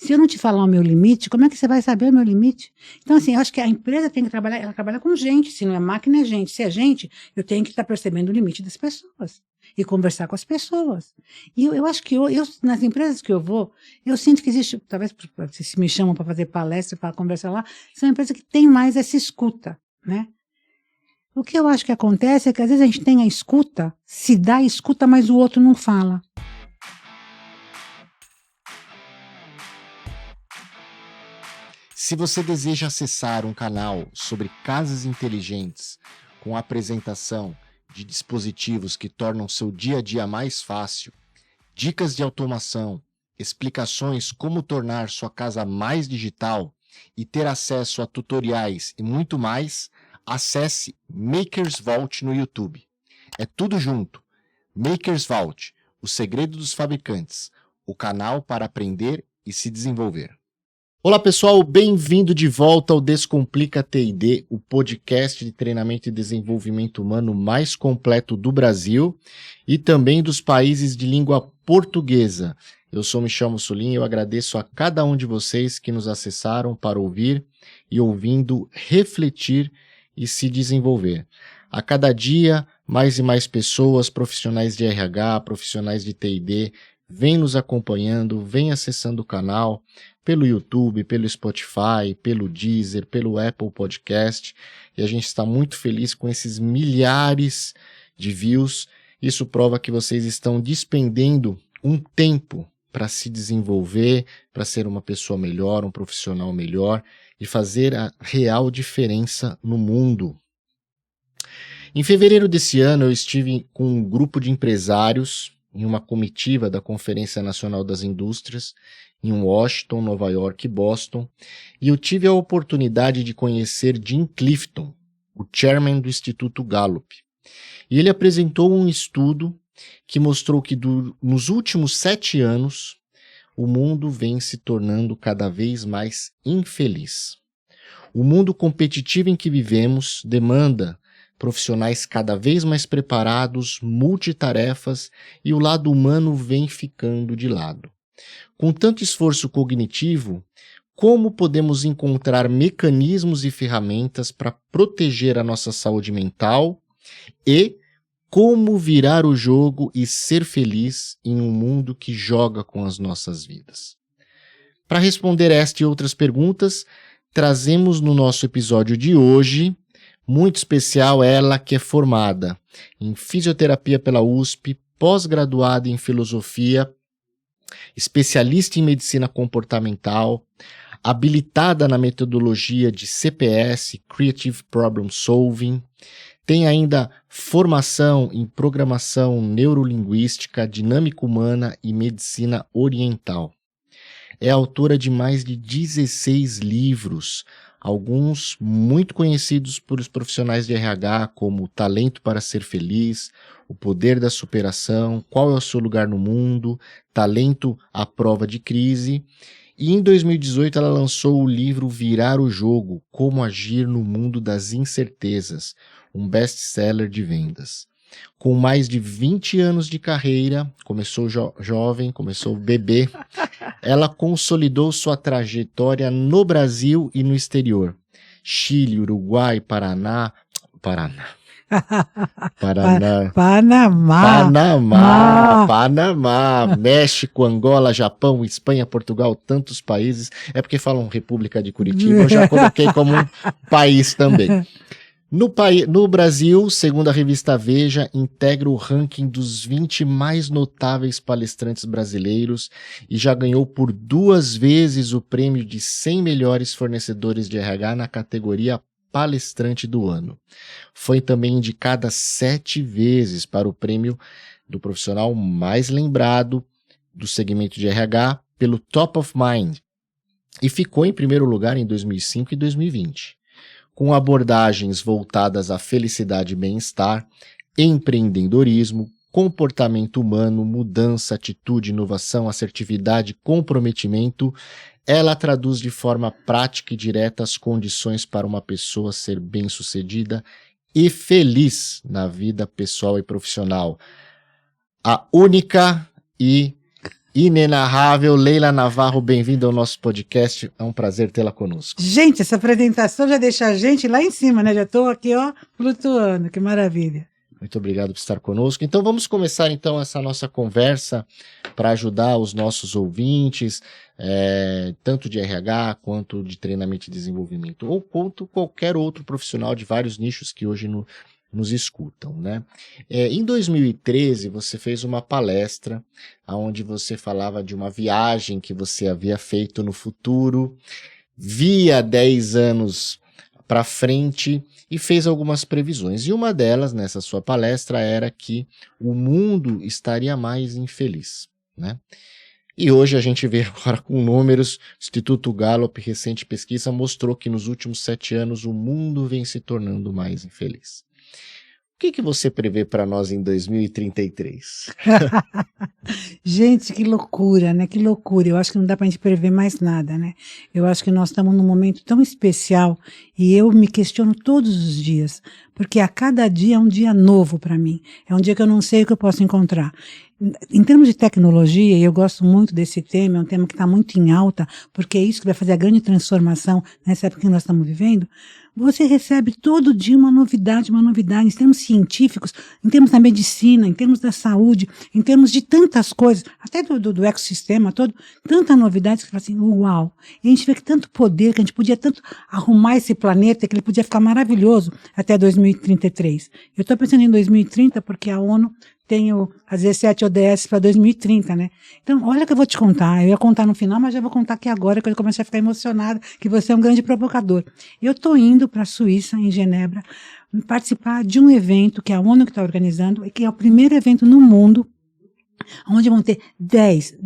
Se eu não te falar o meu limite, como é que você vai saber o meu limite? Então, assim, eu acho que a empresa tem que trabalhar, ela trabalha com gente, se não é máquina, é gente. Se é gente, eu tenho que estar percebendo o limite das pessoas e conversar com as pessoas. E eu acho que nas empresas que eu vou, eu sinto que existe, talvez se me chamam para fazer palestra, para conversar lá, são empresas que têm mais essa escuta, né? O que eu acho que acontece é que às vezes a gente tem a escuta, se dá a escuta, mas o outro não fala. Se você deseja acessar um canal sobre casas inteligentes com apresentação de dispositivos que tornam seu dia a dia mais fácil, dicas de automação, explicações como tornar sua casa mais digital e ter acesso a tutoriais e muito mais, acesse Makers Vault no YouTube. É tudo junto. Makers Vault, o segredo dos fabricantes, o canal para aprender e se desenvolver. Olá pessoal, bem-vindo de volta ao Descomplica TD, o podcast de treinamento e desenvolvimento humano mais completo do Brasil e também dos países de língua portuguesa. Eu sou Michel Mussolini e eu agradeço a cada um de vocês que nos acessaram para ouvir e ouvindo refletir e se desenvolver. A cada dia, mais e mais pessoas, profissionais de RH, profissionais de TD, vêm nos acompanhando, vêm acessando o canal pelo YouTube, pelo Spotify, pelo Deezer, pelo Apple Podcast, e a gente está muito feliz com esses milhares de views. Isso prova que vocês estão despendendo um tempo para se desenvolver, para ser uma pessoa melhor, um profissional melhor e fazer a real diferença no mundo. Em fevereiro desse ano, eu estive com um grupo de empresários em uma comitiva da Conferência Nacional das Indústrias, em Washington, Nova York e Boston, e eu tive a oportunidade de conhecer Jim Clifton, o chairman do Instituto Gallup. E ele apresentou um estudo que mostrou que nos últimos 7 anos, o mundo vem se tornando cada vez mais infeliz. O mundo competitivo em que vivemos demanda profissionais cada vez mais preparados, multitarefas, e o lado humano vem ficando de lado. Com tanto esforço cognitivo, como podemos encontrar mecanismos e ferramentas para proteger a nossa saúde mental e como virar o jogo e ser feliz em um mundo que joga com as nossas vidas? Para responder esta e outras perguntas, trazemos no nosso episódio de hoje, muito especial, ela que é formada em fisioterapia pela USP, pós-graduada em filosofia, especialista em medicina comportamental, habilitada na metodologia de CPS, Creative Problem Solving, tem ainda formação em programação neurolinguística, dinâmica humana e medicina oriental. É autora de mais de 16 livros, alguns muito conhecidos por os profissionais de RH, como Talento para Ser Feliz, O Poder da Superação, Qual é o Seu Lugar no Mundo, Talento à Prova de Crise. E em 2018 ela lançou o livro Virar o Jogo, Como Agir no Mundo das Incertezas, um best-seller de vendas. Com mais de 20 anos de carreira, começou jovem, começou bebê, ela consolidou sua trajetória no Brasil e no exterior. Chile, Uruguai, Panamá, México, Angola, Japão, Espanha, Portugal, tantos países. É porque falam República de Curitiba, eu já coloquei como um país também. No Brasil, segundo a revista Veja, integra o ranking dos 20 mais notáveis palestrantes brasileiros e já ganhou por 2 vezes o prêmio de 100 melhores fornecedores de RH na categoria Palestrante do Ano. Foi também indicada 7 vezes para o prêmio do profissional mais lembrado do segmento de RH pelo Top of Mind e ficou em primeiro lugar em 2005 e 2020. Com abordagens voltadas à felicidade e bem-estar, empreendedorismo, comportamento humano, mudança, atitude, inovação, assertividade, comprometimento, ela traduz de forma prática e direta as condições para uma pessoa ser bem-sucedida e feliz na vida pessoal e profissional. A única e inenarrável Leila Navarro, bem-vinda ao nosso podcast, é um prazer tê-la conosco. Gente, essa apresentação já deixa a gente lá em cima, né? Já estou aqui, ó, flutuando, que maravilha. Muito obrigado por estar conosco. Então vamos começar então essa nossa conversa para ajudar os nossos ouvintes, tanto de RH quanto de treinamento e desenvolvimento, ou quanto qualquer outro profissional de vários nichos que hoje nos escutam, né? Em 2013, você fez uma palestra onde você falava de uma viagem que você havia feito no futuro, via 10 anos para frente e fez algumas previsões. E uma delas, nessa sua palestra, era que o mundo estaria mais infeliz, né? E hoje a gente vê agora com números, o Instituto Gallup, recente pesquisa, mostrou que nos últimos 7 anos o mundo vem se tornando mais infeliz. O que você prevê para nós em 2033? Gente, que loucura, né? Que loucura. Eu acho que não dá pra gente prever mais nada, né? Eu acho que nós estamos num momento tão especial e eu me questiono todos os dias, porque a cada dia é um dia novo para mim. É um dia que eu não sei o que eu posso encontrar. Em termos de tecnologia, e eu gosto muito desse tema, é um tema que está muito em alta, porque é isso que vai fazer a grande transformação nessa época que nós estamos vivendo. Você recebe todo dia uma novidade, em termos científicos, em termos da medicina, em termos da saúde, em termos de tantas coisas, até do ecossistema todo, tanta novidade que você fala assim, uau! E a gente vê que tanto poder, que a gente podia tanto arrumar esse planeta, que ele podia ficar maravilhoso até 2033. Eu estou pensando em 2030 porque a ONU tem as 17 ODS para 2030, né? Então, olha que eu vou te contar. Eu ia contar no final, mas já vou contar aqui agora, que eu comecei a ficar emocionada, que você é um grande provocador. Eu estou indo para a Suíça, em Genebra, participar de um evento que a ONU está organizando, e que é o primeiro evento no mundo onde vão ter 10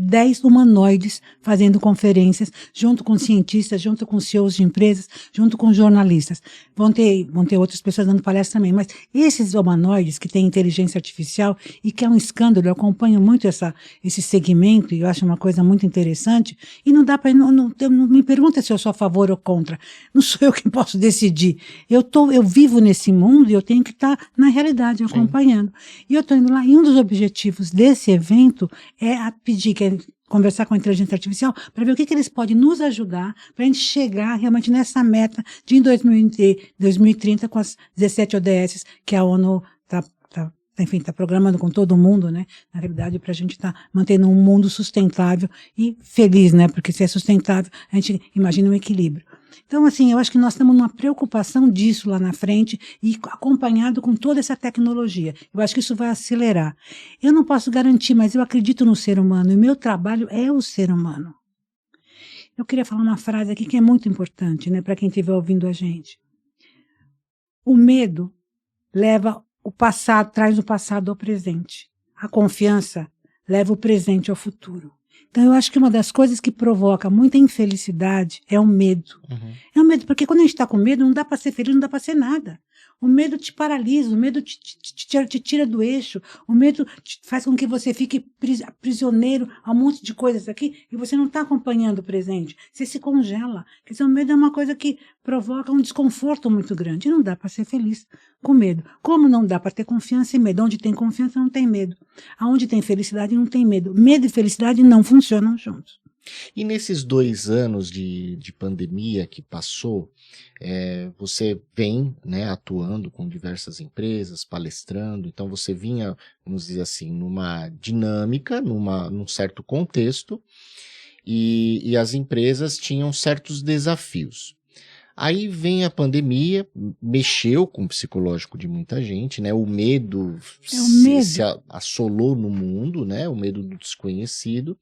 humanoides fazendo conferências, junto com cientistas, junto com CEOs de empresas, junto com jornalistas. Vão ter outras pessoas dando palestra também, mas esses humanoides que têm inteligência artificial e que é um escândalo, eu acompanho muito esse segmento e eu acho uma coisa muito interessante, e não dá para, não me pergunta se eu sou a favor ou contra, não sou eu que posso decidir. Eu vivo nesse mundo e eu tenho que estar na realidade, acompanhando. E eu estou indo lá, e um dos objetivos desse evento é conversar com a inteligência artificial para ver o que eles podem nos ajudar para a gente chegar realmente nessa meta de em 2030 com as 17 ODS que a ONU está programando com todo mundo, né? Na realidade, para a gente estar mantendo um mundo sustentável e feliz, né? Porque se é sustentável, a gente imagina um equilíbrio. Então, assim, eu acho que nós temos uma preocupação disso lá na frente e acompanhado com toda essa tecnologia. Eu acho que isso vai acelerar. Eu não posso garantir, mas eu acredito no ser humano e o meu trabalho é o ser humano. Eu queria falar uma frase aqui que é muito importante, né, para quem estiver ouvindo a gente. O medo traz o passado ao presente. A confiança leva o presente ao futuro. Então, eu acho que uma das coisas que provoca muita infelicidade é o medo. Uhum. É o medo, porque quando a gente está com medo, não dá para ser feliz, não dá para ser nada. O medo te paralisa, o medo te tira do eixo, o medo faz com que você fique prisioneiro a um monte de coisas aqui e você não está acompanhando o presente. Você se congela. Quer dizer, o medo é uma coisa que provoca um desconforto muito grande. E não dá para ser feliz com medo. Como não dá para ter confiança e medo? Onde tem confiança, não tem medo. Aonde tem felicidade, não tem medo. Medo e felicidade não funcionam juntos. E nesses 2 anos de pandemia que passou, você vem, né, atuando com diversas empresas, palestrando, então você vinha, vamos dizer assim, numa dinâmica, num certo contexto, e as empresas tinham certos desafios. Aí vem a pandemia, mexeu com o psicológico de muita gente, né? O medo se assolou no mundo, né? O medo do desconhecido.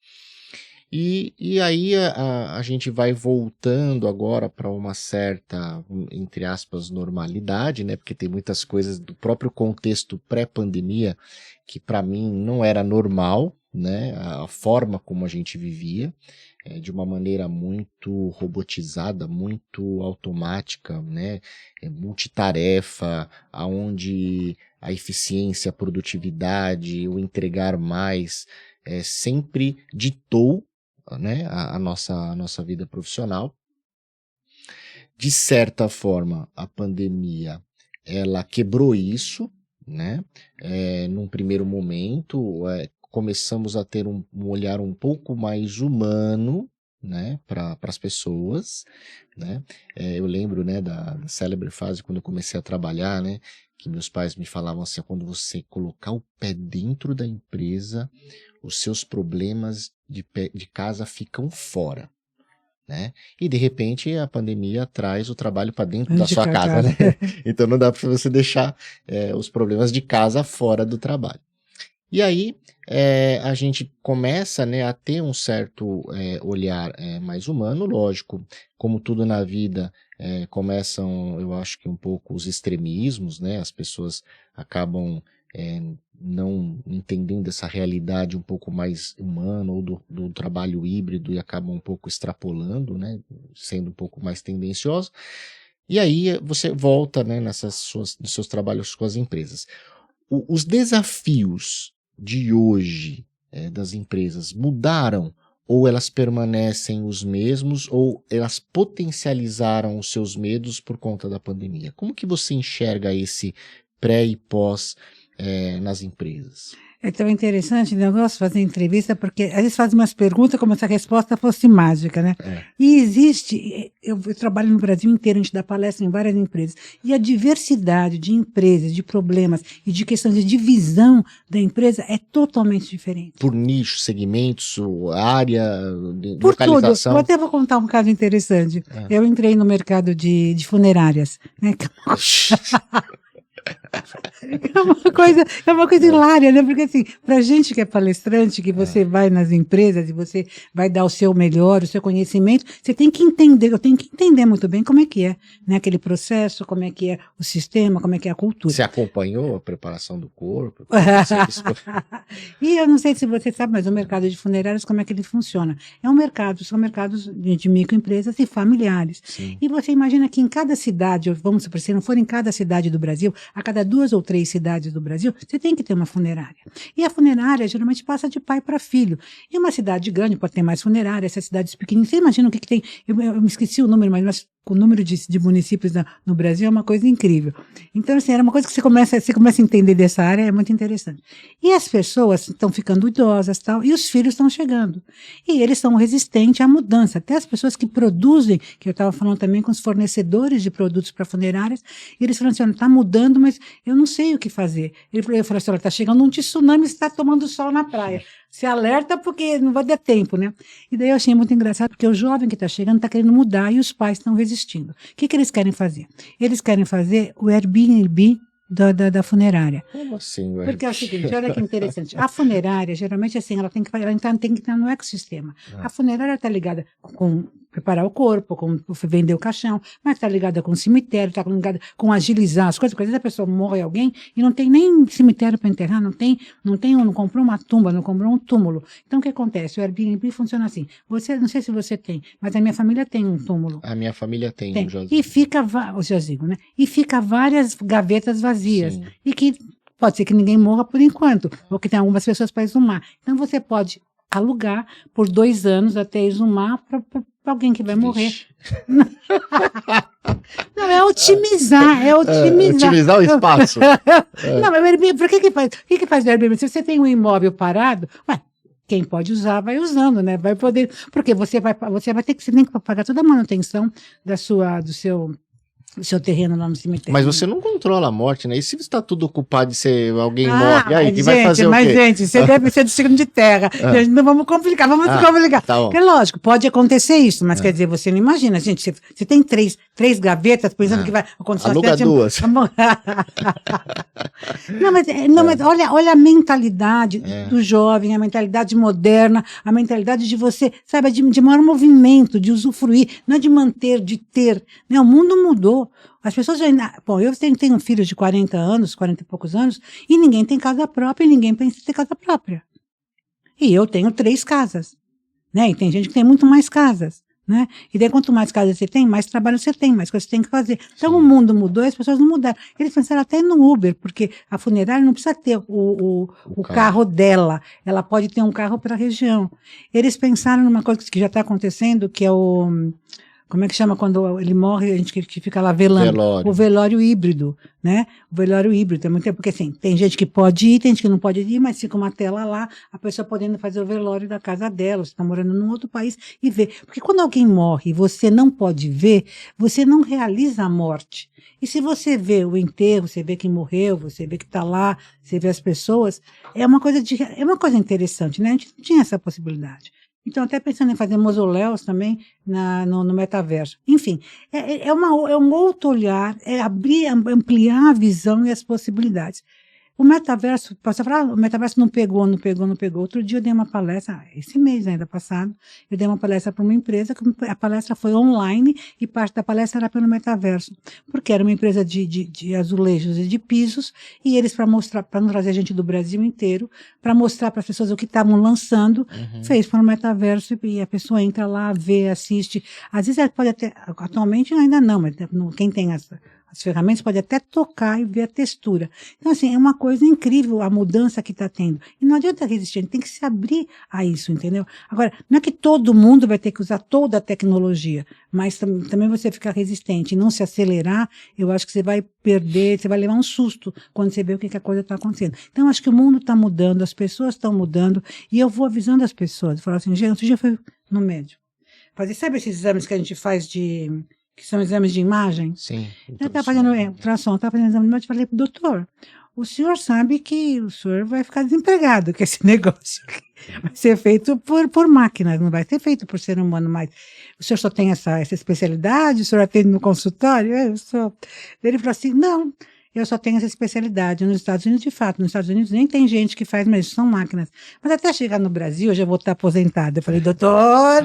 E aí a gente vai voltando agora para uma certa, entre aspas, normalidade, né? Porque tem muitas coisas do próprio contexto pré-pandemia que para mim não era normal, né? A forma como a gente vivia, de uma maneira muito robotizada, muito automática, né? Multitarefa, aonde a eficiência, a produtividade, o entregar mais, sempre ditou, né, a nossa vida profissional. De certa forma, a pandemia ela quebrou isso, né? Num primeiro momento, começamos a ter um olhar um pouco mais humano, né, para as pessoas, né? Eu lembro, né, da célebre fase quando eu comecei a trabalhar, né, que meus pais me falavam assim: quando você colocar o pé dentro da empresa, os seus problemas de casa ficam fora, né? E de repente a pandemia traz o trabalho para dentro da sua casa, né? Então não dá para você deixar os problemas de casa fora do trabalho. E aí a gente começa, né, a ter um certo olhar mais humano, lógico, como tudo na vida, começam, eu acho que um pouco os extremismos, né? As pessoas acabam não entendendo essa realidade um pouco mais humana ou do trabalho híbrido e acabam um pouco extrapolando, né, sendo um pouco mais tendencioso. E aí você volta, né, nos seus trabalhos com as empresas. Os desafios de hoje das empresas mudaram ou elas permanecem os mesmos ou elas potencializaram os seus medos por conta da pandemia? Como que você enxerga esse pré e pós nas empresas? É tão interessante, né? Eu gosto de fazer entrevista porque às vezes fazem umas perguntas como se a resposta fosse mágica, né? E existe, eu trabalho no Brasil inteiro, a gente dá palestra em várias empresas, e a diversidade de empresas, de problemas e de questões de divisão da empresa é totalmente diferente. Por nicho, segmentos, área, por localização? Tudo. Eu até vou contar um caso interessante. Eu entrei no mercado de funerárias, né? É uma coisa hilária, né? Porque assim, pra gente que é palestrante, que você vai nas empresas e você vai dar o seu melhor, o seu conhecimento, você tem que entender, eu tenho que entender muito bem como é que é, né? Aquele processo, como é que é o sistema, como é que é a cultura. Você acompanhou a preparação do corpo? E eu não sei se você sabe, mas o mercado de funerárias, como é que ele funciona? São mercados de microempresas e familiares. Sim. E você imagina que em cada cidade, vamos supor, se não for em cada cidade do Brasil, a cada 2 ou 3 cidades do Brasil, você tem que ter uma funerária. E a funerária geralmente passa de pai para filho. E uma cidade grande pode ter mais funerária, essas cidades pequenas. Você imagina o que tem? Eu me esqueci o número, mas o número de municípios no Brasil é uma coisa incrível. Então, assim, era uma coisa que você começa a entender dessa área, é muito interessante. E as pessoas estão ficando idosas, tal, e os filhos estão chegando. E eles são resistentes à mudança. Até as pessoas que produzem, que eu estava falando também com os fornecedores de produtos para funerárias, e eles falaram assim: está mudando, mas eu não sei o que fazer. Eu falei assim: está chegando um tsunami, você está tomando sol na praia. Se alerta porque não vai dar tempo, né? E daí eu achei muito engraçado, porque o jovem que está chegando está querendo mudar e os pais estão resistindo. O que eles querem fazer? Eles querem fazer o Airbnb da funerária. Como assim, velho? Porque é o seguinte, olha que interessante. A funerária, geralmente, assim, ela tem que estar no ecossistema. A funerária está ligada com preparar o corpo, com vender o caixão, mas está ligada com o cemitério, está ligada com agilizar as coisas, porque às vezes a pessoa morre alguém e não tem nem cemitério para enterrar, não comprou uma tumba, não comprou um túmulo. Então o que acontece? O Airbnb funciona assim. Não sei se você tem, mas a minha família tem um túmulo. A minha família tem um jazigo. E fica o jazigo, né? E fica várias gavetas vazias. Sim. E que pode ser que ninguém morra por enquanto, ou que tem algumas pessoas para exumar. Então você pode alugar por 2 anos até exumar para alguém que vai morrer. Não, é otimizar. Otimizar o espaço. Não, mas o Airbnb, por que faz? O que faz o Airbnb? Se você tem um imóvel parado, quem pode usar, vai usando, né? Vai poder, porque você tem que pagar toda a manutenção do seu terreno lá no cemitério. Mas você não controla a morte, né? E se está tudo ocupado e alguém morre, aí que vai fazer o quê? Mas, gente, você deve ser do signo de terra. Gente, não vamos complicar, complicar. Tá bom. Porque, lógico, pode acontecer isso, mas quer dizer, você não imagina, gente, você tem três gavetas pensando que vai acontecer. Aluga 2. Mas olha a mentalidade do jovem, a mentalidade moderna, a mentalidade de você, sabe, de maior movimento, de usufruir, não é de manter, de ter. Né? O mundo mudou. As pessoas já... Bom, eu tenho um filho de 40 anos, 40 e poucos anos, e ninguém tem casa própria, e ninguém pensa em ter casa própria. E eu tenho 3 casas, né? E tem gente que tem muito mais casas, né? E daí quanto mais casas você tem, mais trabalho você tem, mais coisas você tem que fazer. Então o mundo mudou e as pessoas não mudaram. Eles pensaram até no Uber, porque a funerária não precisa ter o carro dela, ela pode ter um carro para a região. Eles pensaram numa coisa que já está acontecendo, que é como é que chama quando ele morre, a gente que fica lá velando? Velório. O velório híbrido, né? O velório híbrido, tem muito tempo, porque assim, tem gente que pode ir, tem gente que não pode ir, mas fica uma tela lá, a pessoa podendo fazer o velório da casa dela, você está morando num outro país e ver. Porque quando alguém morre e você não pode ver, você não realiza a morte. E se você vê o enterro, você vê quem morreu, você vê que está lá, você vê as pessoas, é uma coisa interessante, né? A gente não tinha essa possibilidade. Então, até pensando em fazer mausoléus também no metaverso. Enfim, é um outro olhar, é ampliar a visão e as possibilidades. O metaverso, você fala, o metaverso não pegou. Outro dia eu dei uma palestra, esse mês ainda passado, eu dei uma palestra para uma empresa, que a palestra foi online e parte da palestra era pelo metaverso, porque era uma empresa de azulejos e de pisos, e eles, para mostrar, para não trazer gente do Brasil inteiro, para mostrar para as pessoas o que estavam lançando, fez para o metaverso, e a pessoa entra lá, vê, assiste. Às vezes ela pode até, atualmente ainda não, mas quem tem as ferramentas pode até tocar e ver a textura. Então, assim, é uma coisa incrível a mudança que está tendo. E não adianta resistir, a gente tem que se abrir a isso, entendeu? Agora, não é que todo mundo vai ter que usar toda a tecnologia, mas também você ficar resistente e não se acelerar, eu acho que você vai perder, você vai levar um susto quando você vê o que a coisa está acontecendo. Então, eu acho que o mundo está mudando, as pessoas estão mudando, e eu vou avisando as pessoas. Falar assim, gente, outro dia foi no médico. Sabe esses exames que a gente faz que são exames de imagem? Sim. Eu estava fazendo ultrassom, estava fazendo exame de imagem, falei pro doutor, o senhor sabe que o senhor vai ficar desempregado, que esse negócio vai ser feito por máquina, não vai ser feito por ser humano mais. O senhor só tem essa especialidade, o senhor atende no consultório? Eu sou. Ele falou assim, não, eu só tenho essa especialidade. Nos Estados Unidos, de fato, nos Estados Unidos nem tem gente que faz, mas são máquinas. Mas até chegar no Brasil, eu já vou estar aposentada. Eu falei, doutor.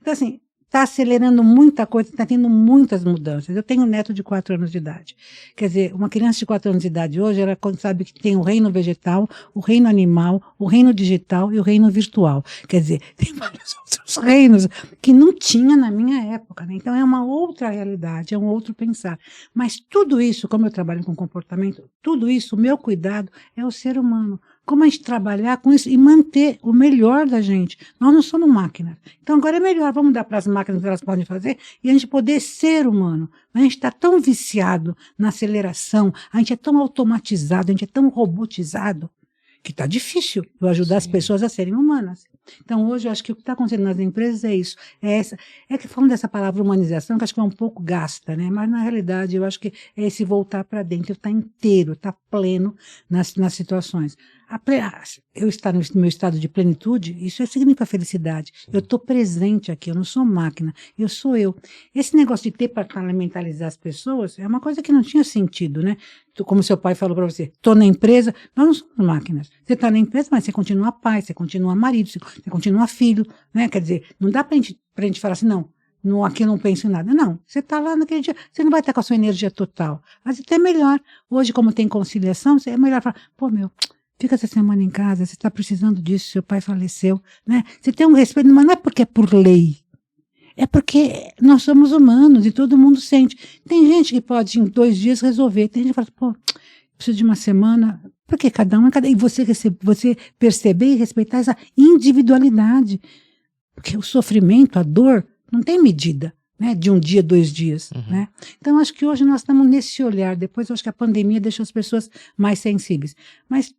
Então, assim, está acelerando muita coisa, está tendo muitas mudanças. Eu tenho um neto de 4 anos de idade. Quer dizer, uma criança de 4 anos de idade hoje, ela sabe que tem o reino vegetal, o reino animal, o reino digital e o reino virtual. Quer dizer, tem vários outros reinos que não tinha na minha época, né? Então é uma outra realidade, é um outro pensar. Mas tudo isso, como eu trabalho com comportamento, tudo isso, o meu cuidado é o ser humano. Como a gente trabalhar com isso e manter o melhor da gente. Nós não somos máquinas. Então agora é melhor, vamos dar para as máquinas o que elas podem fazer e a gente poder ser humano. A gente está tão viciado na aceleração, a gente é tão automatizado, a gente é tão robotizado, que está difícil eu ajudar as pessoas a serem humanas. Então, hoje, eu acho que o que está acontecendo nas empresas é isso. É que falando dessa palavra humanização, que acho que é um pouco gasta, né? Mas, na realidade, eu acho que é esse voltar para dentro, estar inteiro, estar pleno nas situações. Eu estar no meu estado de plenitude, isso significa felicidade. Eu estou presente aqui, eu não sou máquina, eu sou eu. Esse negócio de departamentalizar as pessoas é uma coisa que não tinha sentido, né? Como seu pai falou para você, estou na empresa, nós não somos máquinas. Você está na empresa, mas você continua pai, você continua marido, você continua filho, né? Quer dizer, não dá para a gente falar assim, não, aqui eu não penso em nada. Não, você está lá naquele dia, você não vai estar com a sua energia total. Mas até melhor. Hoje, como tem conciliação, é melhor falar, pô, fica essa semana em casa, você está precisando disso, seu pai faleceu, né? Você tem um respeito, mas não é porque é por lei. É porque nós somos humanos e todo mundo sente. Tem gente que pode, em 2 dias, resolver. Tem gente que fala, pô, preciso de uma semana. Porque cada um é cada um. E você perceber e respeitar essa individualidade. Porque o sofrimento, a dor, não tem medida, né? De 1 dia, 2 dias. Né? Então, acho que hoje nós estamos nesse olhar. Depois, eu acho que a pandemia deixou as pessoas mais sensíveis. Mas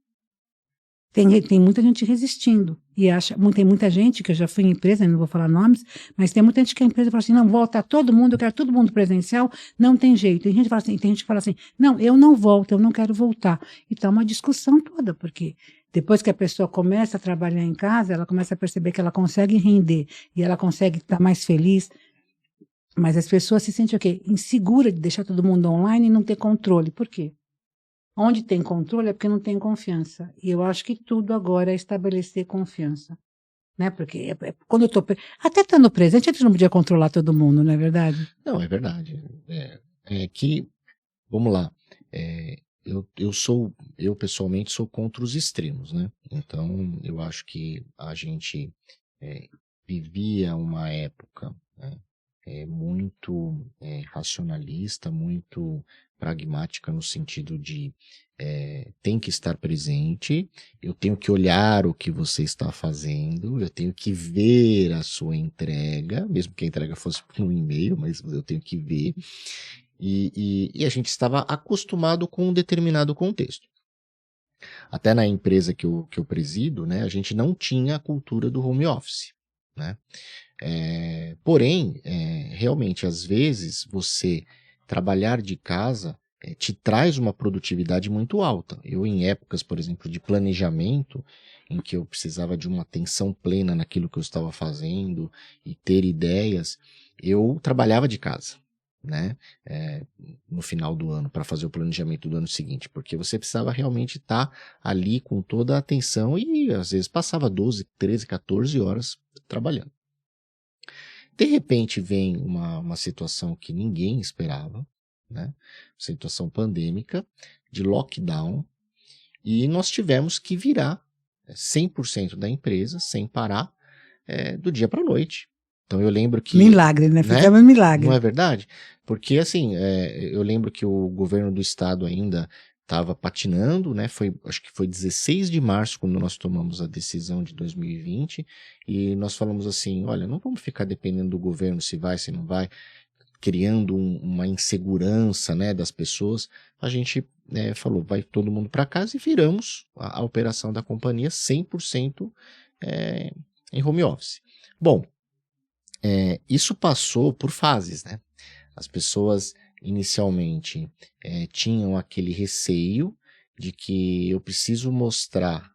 tem muita gente resistindo. E tem muita gente, que eu já fui em empresa, não vou falar nomes, mas tem muita gente que a empresa fala assim, não, volta todo mundo, eu quero todo mundo presencial, não tem jeito. Tem gente que fala assim, não, eu não volto, eu não quero voltar. E tá uma discussão toda, porque depois que a pessoa começa a trabalhar em casa, ela começa a perceber que ela consegue render, e ela consegue estar mais feliz. Mas as pessoas se sentem o quê? Insegura de deixar todo mundo online e não ter controle. Por quê? Onde tem controle é porque não tem confiança. E eu acho que tudo agora é estabelecer confiança. Né? Porque quando eu estou... Até estando presente, a gente não podia controlar todo mundo, não é verdade? Não, é verdade. Que, vamos lá, eu pessoalmente sou contra os extremos, né? Então, eu acho que a gente vivia uma época, né, muito racionalista, muito pragmática no sentido de tem que estar presente, eu tenho que olhar o que você está fazendo, eu tenho que ver a sua entrega, mesmo que a entrega fosse por um e-mail, mas eu tenho que ver. E a gente estava acostumado com um determinado contexto. Até na empresa que eu presido, né, a gente não tinha a cultura do home office, né? Porém, realmente, às vezes, você trabalhar de casa te traz uma produtividade muito alta. Eu, em épocas, por exemplo, de planejamento, em que eu precisava de uma atenção plena naquilo que eu estava fazendo e ter ideias, eu trabalhava de casa, né? No final do ano, para fazer o planejamento do ano seguinte, porque você precisava realmente estar ali com toda a atenção e, às vezes, passava 12, 13, 14 horas trabalhando. De repente vem uma situação que ninguém esperava, né? Situação pandêmica, de lockdown, e nós tivemos que virar 100% da empresa, sem parar, do dia para a noite. Então eu lembro que... Milagre, né? Fizemos milagre. Não é verdade? Porque assim, eu lembro que o governo do estado ainda estava patinando, né? Acho que foi 16 de março quando nós tomamos a decisão de 2020 e nós falamos assim, olha, não vamos ficar dependendo do governo se vai, se não vai, criando uma insegurança, né, das pessoas. A gente falou, vai todo mundo para casa e viramos a operação da companhia 100% em home office. Bom, isso passou por fases, né? As pessoas inicialmente tinham aquele receio de que eu preciso mostrar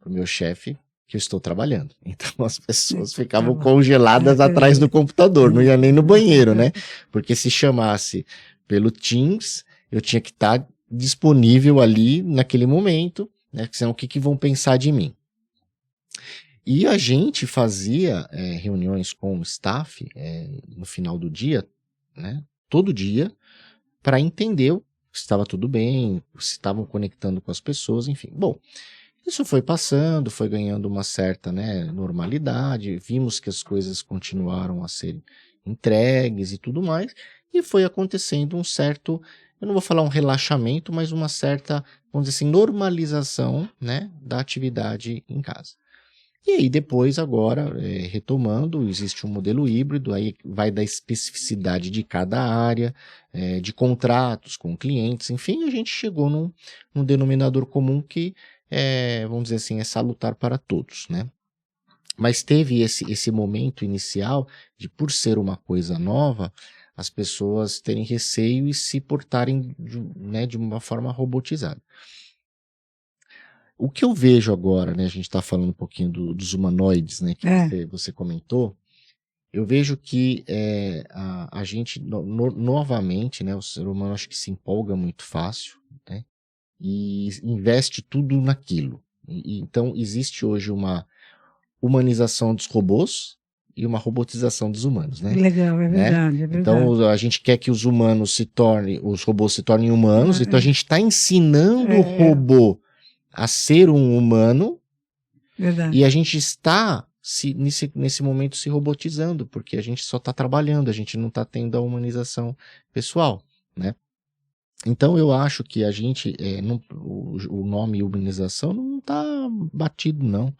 para o meu chefe que eu estou trabalhando. Então as pessoas ficavam congeladas atrás do computador, não ia nem no banheiro, né? Porque se chamasse pelo Teams, eu tinha que estar disponível ali naquele momento, né? Senão o que vão pensar de mim? E a gente fazia reuniões com o staff no final do dia, né? Todo dia, para entender se estava tudo bem, se estavam conectando com as pessoas, enfim. Bom, isso foi passando, foi ganhando uma certa, né, normalidade, vimos que as coisas continuaram a ser entregues e tudo mais, e foi acontecendo um certo, eu não vou falar um relaxamento, mas uma certa, vamos dizer assim, normalização, né, da atividade em casa. E aí depois, agora, retomando, existe um modelo híbrido, aí vai da especificidade de cada área, de contratos com clientes, enfim, a gente chegou num denominador comum que, vamos dizer assim, é salutar para todos, né? Mas teve esse momento inicial de, por ser uma coisa nova, as pessoas terem receio e se portarem de uma forma robotizada. O que eu vejo agora, né, a gente está falando um pouquinho dos humanoides, né, que você comentou, eu vejo que a gente, novamente, né, o ser humano acho que se empolga muito fácil, né, e investe tudo naquilo. Então, existe hoje uma humanização dos robôs e uma robotização dos humanos, né? Legal, é verdade, é verdade. Então, a gente quer que os robôs se tornem humanos, então a gente está ensinando o robô a ser um humano. Verdade. E a gente está nesse momento se robotizando, porque a gente só está trabalhando, a gente não está tendo a humanização pessoal, né? Então eu acho que a gente, o nome humanização não está batido, não.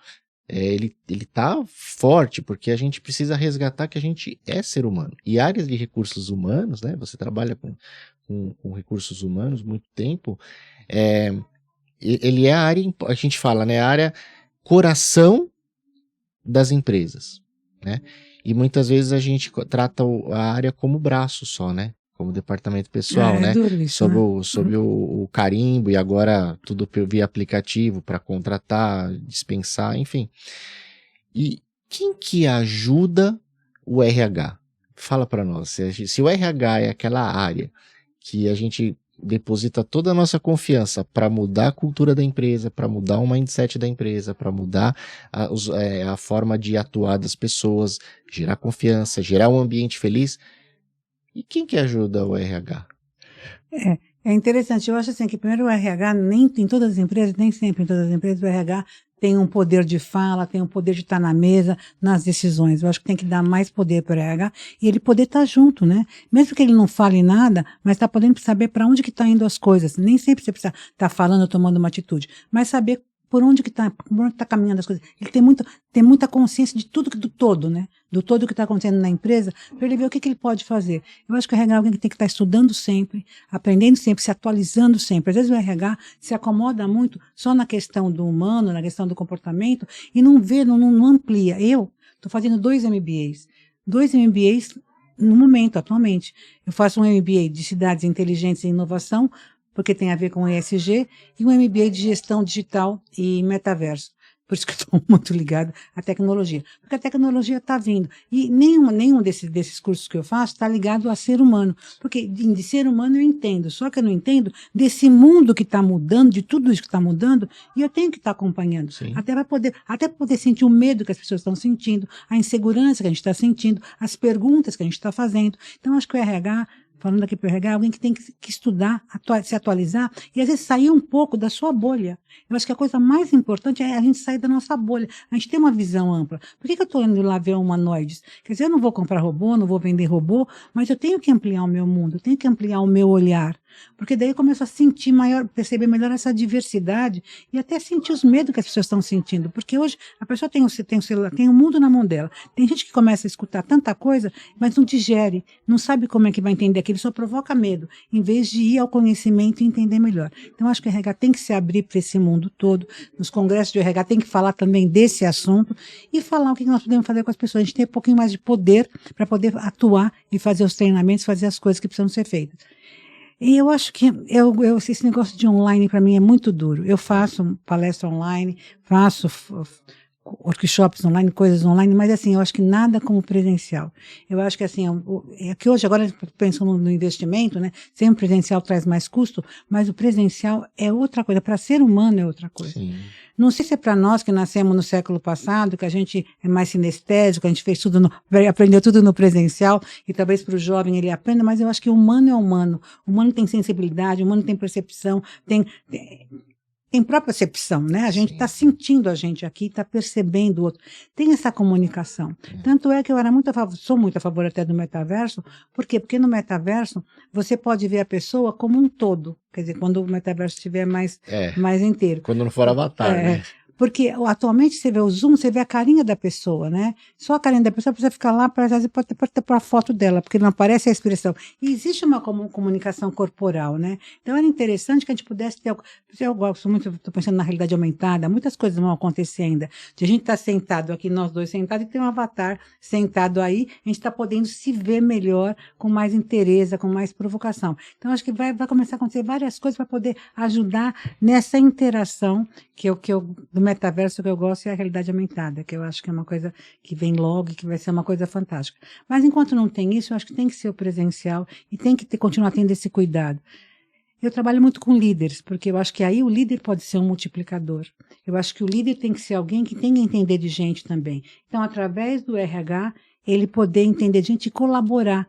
Ele está forte, porque a gente precisa resgatar que a gente é ser humano. E áreas de recursos humanos, né? Você trabalha com recursos humanos muito tempo, ele é a área, a gente fala, né, a área coração das empresas, né? E muitas vezes a gente trata a área como braço só, né? Como departamento pessoal, né? Sobre o carimbo e agora tudo via aplicativo para contratar, dispensar, enfim. E quem que ajuda o RH? Fala para nós. Se o RH é aquela área que a gente deposita toda a nossa confiança para mudar a cultura da empresa, para mudar o mindset da empresa, para mudar a forma de atuar das pessoas, gerar confiança, gerar um ambiente feliz. E quem que ajuda o RH? É interessante, eu acho assim que primeiro o RH, nem em todas as empresas, nem sempre em todas as empresas, o RH tem um poder de fala, tem um poder de estar na mesa, nas decisões. Eu acho que tem que dar mais poder para o RH e ele poder estar junto, né? Mesmo que ele não fale nada, mas está podendo saber para onde que está indo as coisas. Nem sempre você precisa estar falando, tomando uma atitude, mas saber por onde que está caminhando as coisas. Ele tem muita consciência de tudo, do todo, né? Do todo que está acontecendo na empresa, para ele ver o que ele pode fazer. Eu acho que o RH é alguém que tem que estar estudando sempre, aprendendo sempre, se atualizando sempre. Às vezes o RH se acomoda muito só na questão do humano, na questão do comportamento, e não vê, não amplia. Eu estou fazendo 2 MBAs. 2 MBAs no momento, atualmente. Eu faço um MBA de cidades inteligentes e inovação, porque tem a ver com ESG, e um MBA de gestão digital e metaverso. Por isso que eu estou muito ligada à tecnologia. Porque a tecnologia está vindo. E nenhum desses cursos que eu faço está ligado a ser humano. Porque de ser humano eu entendo. Só que eu não entendo desse mundo que está mudando, de tudo isso que está mudando, e eu tenho que estar acompanhando. Até poder sentir o medo que as pessoas estão sentindo, a insegurança que a gente está sentindo, as perguntas que a gente está fazendo. Então, acho que o RH, falando aqui para o RH, alguém que tem que estudar, se atualizar e às vezes sair um pouco da sua bolha. Eu acho que a coisa mais importante é a gente sair da nossa bolha, a gente ter uma visão ampla. Por que eu estou indo lá ver humanoides? Quer dizer, eu não vou comprar robô, não vou vender robô, mas eu tenho que ampliar o meu mundo, eu tenho que ampliar o meu olhar. Porque daí eu começo a sentir perceber melhor essa diversidade e até sentir os medos que as pessoas estão sentindo. Porque hoje a pessoa tem o celular, tem o mundo na mão dela. Tem gente que começa a escutar tanta coisa, mas não digere, não sabe como é que vai entender aquilo, só provoca medo, em vez de ir ao conhecimento e entender melhor. Então, acho que o RH tem que se abrir para esse mundo todo. Nos congressos de RH tem que falar também desse assunto e falar o que nós podemos fazer com as pessoas. A gente tem um pouquinho mais de poder para poder atuar e fazer os treinamentos, fazer as coisas que precisam ser feitas. E eu acho que esse negócio de online para mim é muito duro. Eu faço palestra online, faço workshops online, coisas online, mas assim, eu acho que nada como presencial. Eu acho que assim, é que hoje, agora pensando no investimento, né, sempre presencial traz mais custo, mas o presencial é outra coisa, para ser humano é outra coisa. Sim. Não sei se é para nós que nascemos no século passado, que a gente é mais sinestésico, a gente fez aprendeu tudo no presencial, e talvez para o jovem ele aprenda, mas eu acho que o humano é humano. O humano tem sensibilidade, o humano tem percepção, tem própria percepção, né? A gente está sentindo a gente aqui, está percebendo o outro. Tem essa comunicação. Tanto é que eu sou muito a favor até do metaverso. Por quê? Porque no metaverso você pode ver a pessoa como um todo. Quer dizer, quando o metaverso estiver mais inteiro. Quando não for avatar, né? Porque atualmente você vê o Zoom, você vê a carinha da pessoa, né? Só a carinha da pessoa precisa ficar lá, às vezes pode ter para a foto dela, porque não aparece a expressão. E existe uma comunicação corporal, né? Então era interessante que a gente pudesse ter. Eu gosto muito, estou pensando na realidade aumentada, muitas coisas vão acontecer ainda. De a gente estar sentado aqui, nós dois sentados, e ter um avatar sentado aí, a gente está podendo se ver melhor, com mais interesse, com mais provocação. Então acho que vai começar a acontecer várias coisas para poder ajudar nessa interação do metaverso que eu gosto é a realidade aumentada, que eu acho que é uma coisa que vem logo e que vai ser uma coisa fantástica. Mas enquanto não tem isso, eu acho que tem que ser o presencial e tem que continuar tendo esse cuidado. Eu trabalho muito com líderes, porque eu acho que aí o líder pode ser um multiplicador. Eu acho que o líder tem que ser alguém que tenha que entender de gente também. Então, através do RH, ele poder entender de gente e colaborar.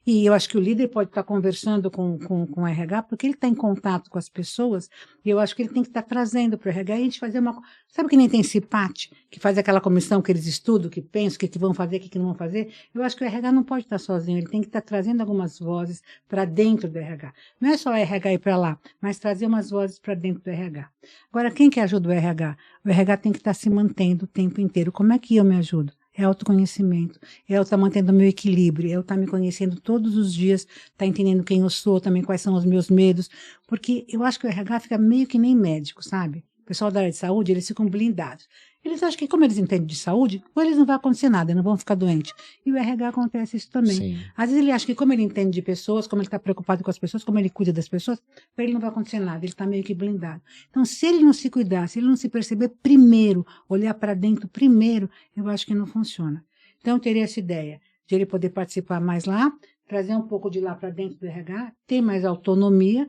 E eu acho que o líder pode estar conversando com o RH, porque ele está em contato com as pessoas, e eu acho que ele tem que estar trazendo para o RH e a gente fazer uma... Sabe que nem tem CIPAT, que faz aquela comissão que eles estudam, que pensam, o que vão fazer, o que não vão fazer? Eu acho que o RH não pode estar sozinho, ele tem que estar trazendo algumas vozes para dentro do RH. Não é só o RH ir para lá, mas trazer umas vozes para dentro do RH. Agora, quem que ajuda o RH? O RH tem que estar se mantendo o tempo inteiro. Como é que eu me ajudo? É autoconhecimento, é eu estar mantendo o meu equilíbrio, é eu estar me conhecendo todos os dias, estar entendendo quem eu sou, também quais são os meus medos, porque eu acho que o RH fica meio que nem médico, sabe? O pessoal da área de saúde, eles ficam blindados. Eles acham que como eles entendem de saúde, ou eles não vai acontecer nada, não vão ficar doentes. E o RH acontece isso também. Sim. Às vezes ele acha que como ele entende de pessoas, como ele está preocupado com as pessoas, como ele cuida das pessoas, para ele não vai acontecer nada, ele está meio que blindado. Então, se ele não se cuidar, se ele não se perceber primeiro, olhar para dentro primeiro, eu acho que não funciona. Então, eu teria essa ideia de ele poder participar mais lá, trazer um pouco de lá para dentro do RH, ter mais autonomia,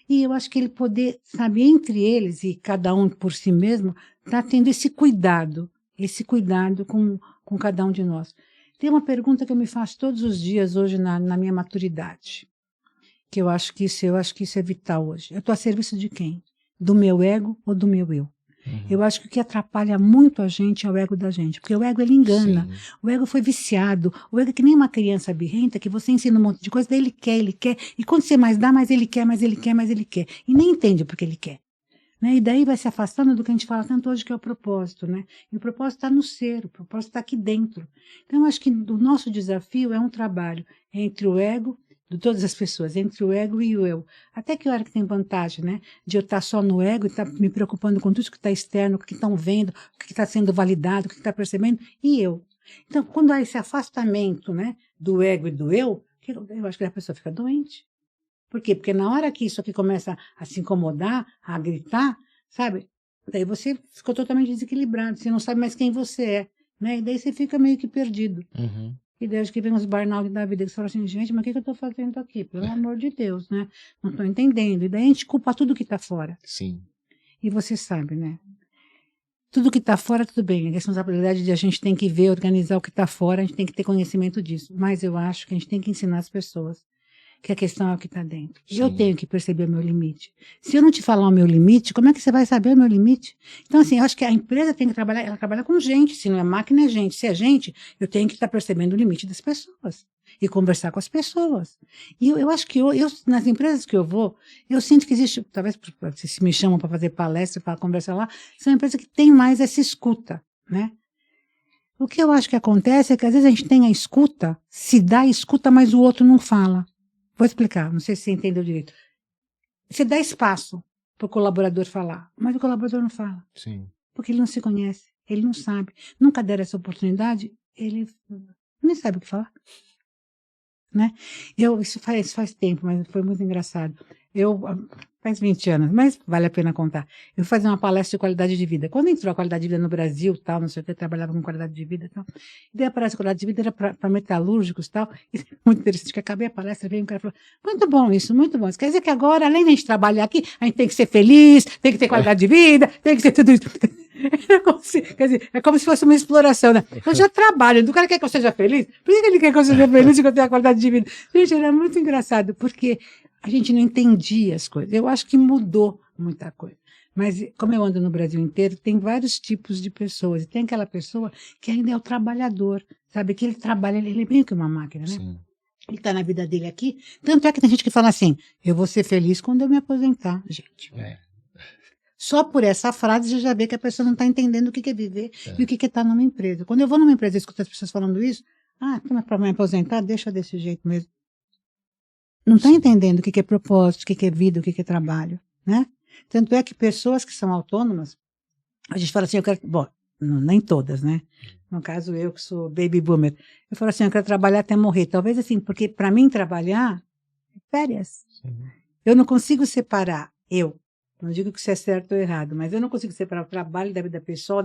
e eu acho que ele poder, sabe, entre eles e cada um por si mesmo, está tendo esse cuidado com cada um de nós. Tem uma pergunta que eu me faço todos os dias hoje na minha maturidade. que eu acho que isso é vital hoje. Eu estou a serviço de quem? Do meu ego ou do meu eu? Eu acho que o que atrapalha muito a gente é o ego da gente, porque o ego ele engana, Sim. o ego foi viciado, o ego é que nem uma criança birrenta que você ensina um monte de coisa, daí ele quer, e quando você mais dá, mais ele quer, e nem entende porque ele quer. Né? E daí vai se afastando do que a gente fala tanto hoje, que é o propósito, né? E o propósito está no ser, o propósito está aqui dentro. Então, eu acho que o nosso desafio é um trabalho entre o ego, de todas as pessoas, entre o ego e o eu. Até que hora que tem vantagem, né? De eu estar só no ego e estar me preocupando com tudo que está externo, o que estão vendo, o que está sendo validado, o que está percebendo, e eu. Então, quando há esse afastamento, né, do ego e do eu acho que a pessoa fica doente. Por quê? Porque na hora que isso aqui começa a se incomodar, a gritar, sabe? Daí você ficou totalmente desequilibrado, você não sabe mais quem você é, né? E daí você fica meio que perdido. Uhum. E daí acho que vem uns burnout da vida que você fala assim, gente, mas o que eu estou fazendo aqui? Pelo amor de Deus, né? Não estou entendendo. E daí a gente culpa tudo que está fora. Sim. E você sabe, né? Tudo que está fora, tudo bem. A responsabilidade de a gente tem que ver, organizar o que está fora, a gente tem que ter conhecimento disso. Mas eu acho que a gente tem que ensinar as pessoas que a questão é o que está dentro. Sim. Eu tenho que perceber o meu limite. Se eu não te falar o meu limite, como é que você vai saber o meu limite? Então, assim, eu acho que a empresa tem que trabalhar, ela trabalha com gente, se não é máquina, é gente. Se é gente, eu tenho que estar percebendo o limite das pessoas e conversar com as pessoas. E eu acho que nas empresas que eu vou, eu sinto que existe, talvez se me chamam para fazer palestra, para conversar lá, são empresas que têm mais essa escuta, né? O que eu acho que acontece é que às vezes a gente tem a escuta, se dá a escuta, mas o outro não fala. Vou explicar, não sei se você entendeu direito. Você dá espaço para o colaborador falar, mas o colaborador não fala. Sim. Porque ele não se conhece, ele não sabe. Nunca deram essa oportunidade, ele nem sabe o que falar. Né? Isso faz tempo, mas foi muito engraçado. Faz 20 anos, mas vale a pena contar. Eu fazia uma palestra de qualidade de vida. Quando entrou a qualidade de vida no Brasil, tal, não sei o que, eu trabalhava com qualidade de vida, tal. E daí a palestra de qualidade de vida era para metalúrgicos, tal. E muito interessante, que acabei a palestra, veio um cara e falou: muito bom isso, muito bom. Isso quer dizer que agora, além de a gente trabalhar aqui, a gente tem que ser feliz, tem que ter qualidade de vida, tem que ser tudo isso. Quer dizer, é como se fosse uma exploração, né? Eu já trabalho, o cara quer que eu seja feliz? Por que ele quer que eu seja feliz e que eu tenha qualidade de vida? Gente, era muito engraçado, porque a gente não entendia as coisas. Eu acho que mudou muita coisa. Mas, como eu ando no Brasil inteiro, tem vários tipos de pessoas. E tem aquela pessoa que ainda é o trabalhador, sabe? Que ele trabalha, ele é meio que uma máquina, né? Sim. Ele está na vida dele aqui. Tanto é que tem gente que fala assim, eu vou ser feliz quando eu me aposentar, gente. Só por essa frase você já vê que a pessoa não está entendendo o que é viver e o que é estar numa empresa. Quando eu vou numa empresa e escuto as pessoas falando isso, para me aposentar, deixa desse jeito mesmo. Não está entendendo o que é propósito, o que é vida, o que é trabalho, né? Tanto é que pessoas que são autônomas, a gente fala assim, eu quero... Bom, nem todas, né? No caso, eu que sou baby boomer, eu falo assim, eu quero trabalhar até morrer. Talvez assim, porque para mim trabalhar é férias. Sim. Eu não consigo separar, não digo que isso é certo ou errado, mas eu não consigo separar o trabalho da vida pessoal.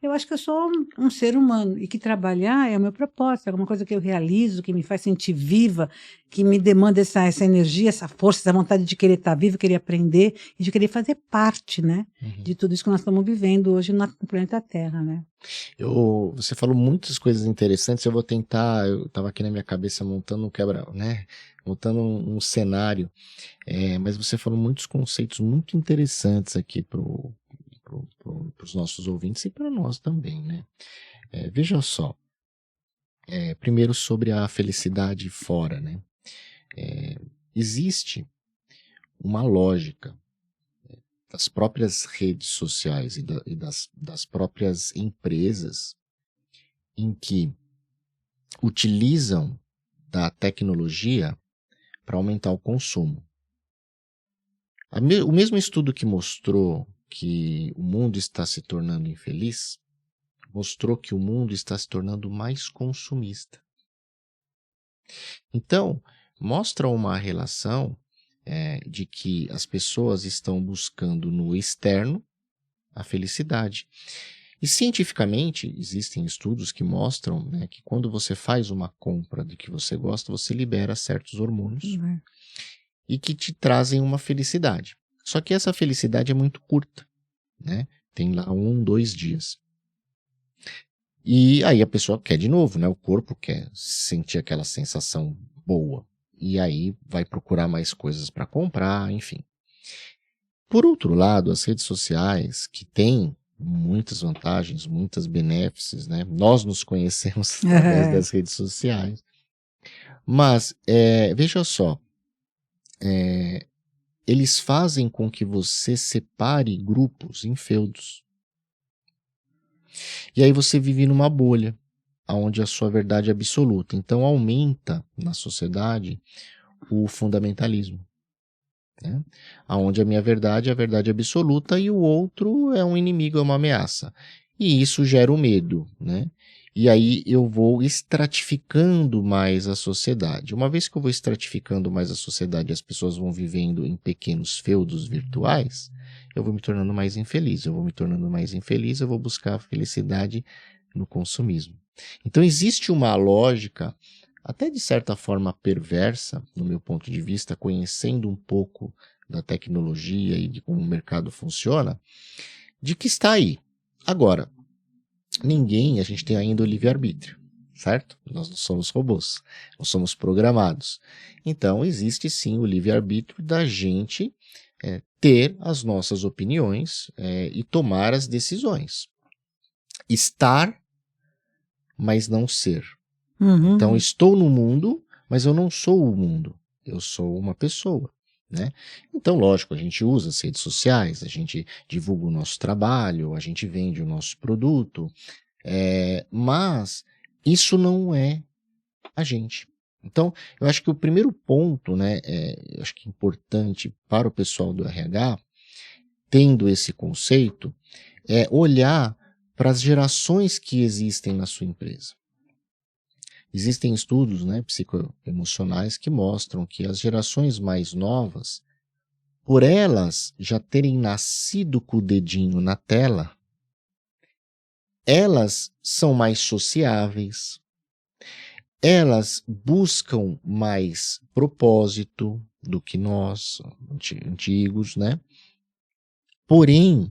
Eu acho que eu sou um ser humano e que trabalhar é o meu propósito, é alguma coisa que eu realizo, que me faz sentir viva, que me demanda essa energia, essa força, essa vontade de querer estar viva, querer aprender e de querer fazer parte, né, de tudo isso que nós estamos vivendo hoje no planeta Terra, né? Você falou muitas coisas interessantes, eu estava aqui na minha cabeça montando montando um cenário, mas você falou muitos conceitos muito interessantes aqui para os nossos ouvintes e para nós também, né? Veja só, primeiro sobre a felicidade fora, né? Existe uma lógica das próprias redes sociais e das próprias empresas em que utilizam da tecnologia para aumentar o consumo. O mesmo estudo que mostrou que o mundo está se tornando infeliz, mostrou que o mundo está se tornando mais consumista. Então, mostra uma relação de que as pessoas estão buscando no externo a felicidade. E cientificamente, existem estudos que mostram, né, que quando você faz uma compra de que você gosta, você libera certos hormônios e que te trazem uma felicidade. Só que essa felicidade é muito curta, né? Tem lá 1, 2 dias. E aí a pessoa quer de novo, né? O corpo quer sentir aquela sensação boa. e aí vai procurar mais coisas para comprar, enfim. Por outro lado, as redes sociais, que têm muitas vantagens, muitas benefícios, né? Nós nos conhecemos através das redes sociais. Mas, veja só, eles fazem com que você separe grupos em feudos. E aí você vive numa bolha, onde a sua verdade é absoluta. Então aumenta na sociedade o fundamentalismo, né? Onde a minha verdade é a verdade absoluta e o outro é um inimigo, é uma ameaça. E isso gera o medo, né? E aí eu vou estratificando mais a sociedade. Uma vez que eu vou estratificando mais a sociedade e as pessoas vão vivendo em pequenos feudos virtuais, eu vou me tornando mais infeliz. Eu vou me tornando mais infeliz, eu vou buscar a felicidade no consumismo. Então existe uma lógica, até de certa forma perversa, no meu ponto de vista, conhecendo um pouco da tecnologia e de como o mercado funciona, de que está aí. Agora, a gente tem ainda o livre-arbítrio, certo? Nós não somos robôs, nós somos programados. Então, existe sim o livre-arbítrio da gente ter as nossas opiniões e tomar as decisões. Estar, mas não ser. Então, estou no mundo, mas eu não sou o mundo. Eu sou uma pessoa, né? Então, lógico, a gente usa as redes sociais, a gente divulga o nosso trabalho, a gente vende o nosso produto, mas isso não é a gente. Então, eu acho que o primeiro ponto, né, eu acho que é importante para o pessoal do RH, tendo esse conceito, é olhar para as gerações que existem na sua empresa. Existem estudos, né, psicoemocionais que mostram que as gerações mais novas, por elas já terem nascido com o dedinho na tela, elas são mais sociáveis, elas buscam mais propósito do que nós, antigos, né? Porém,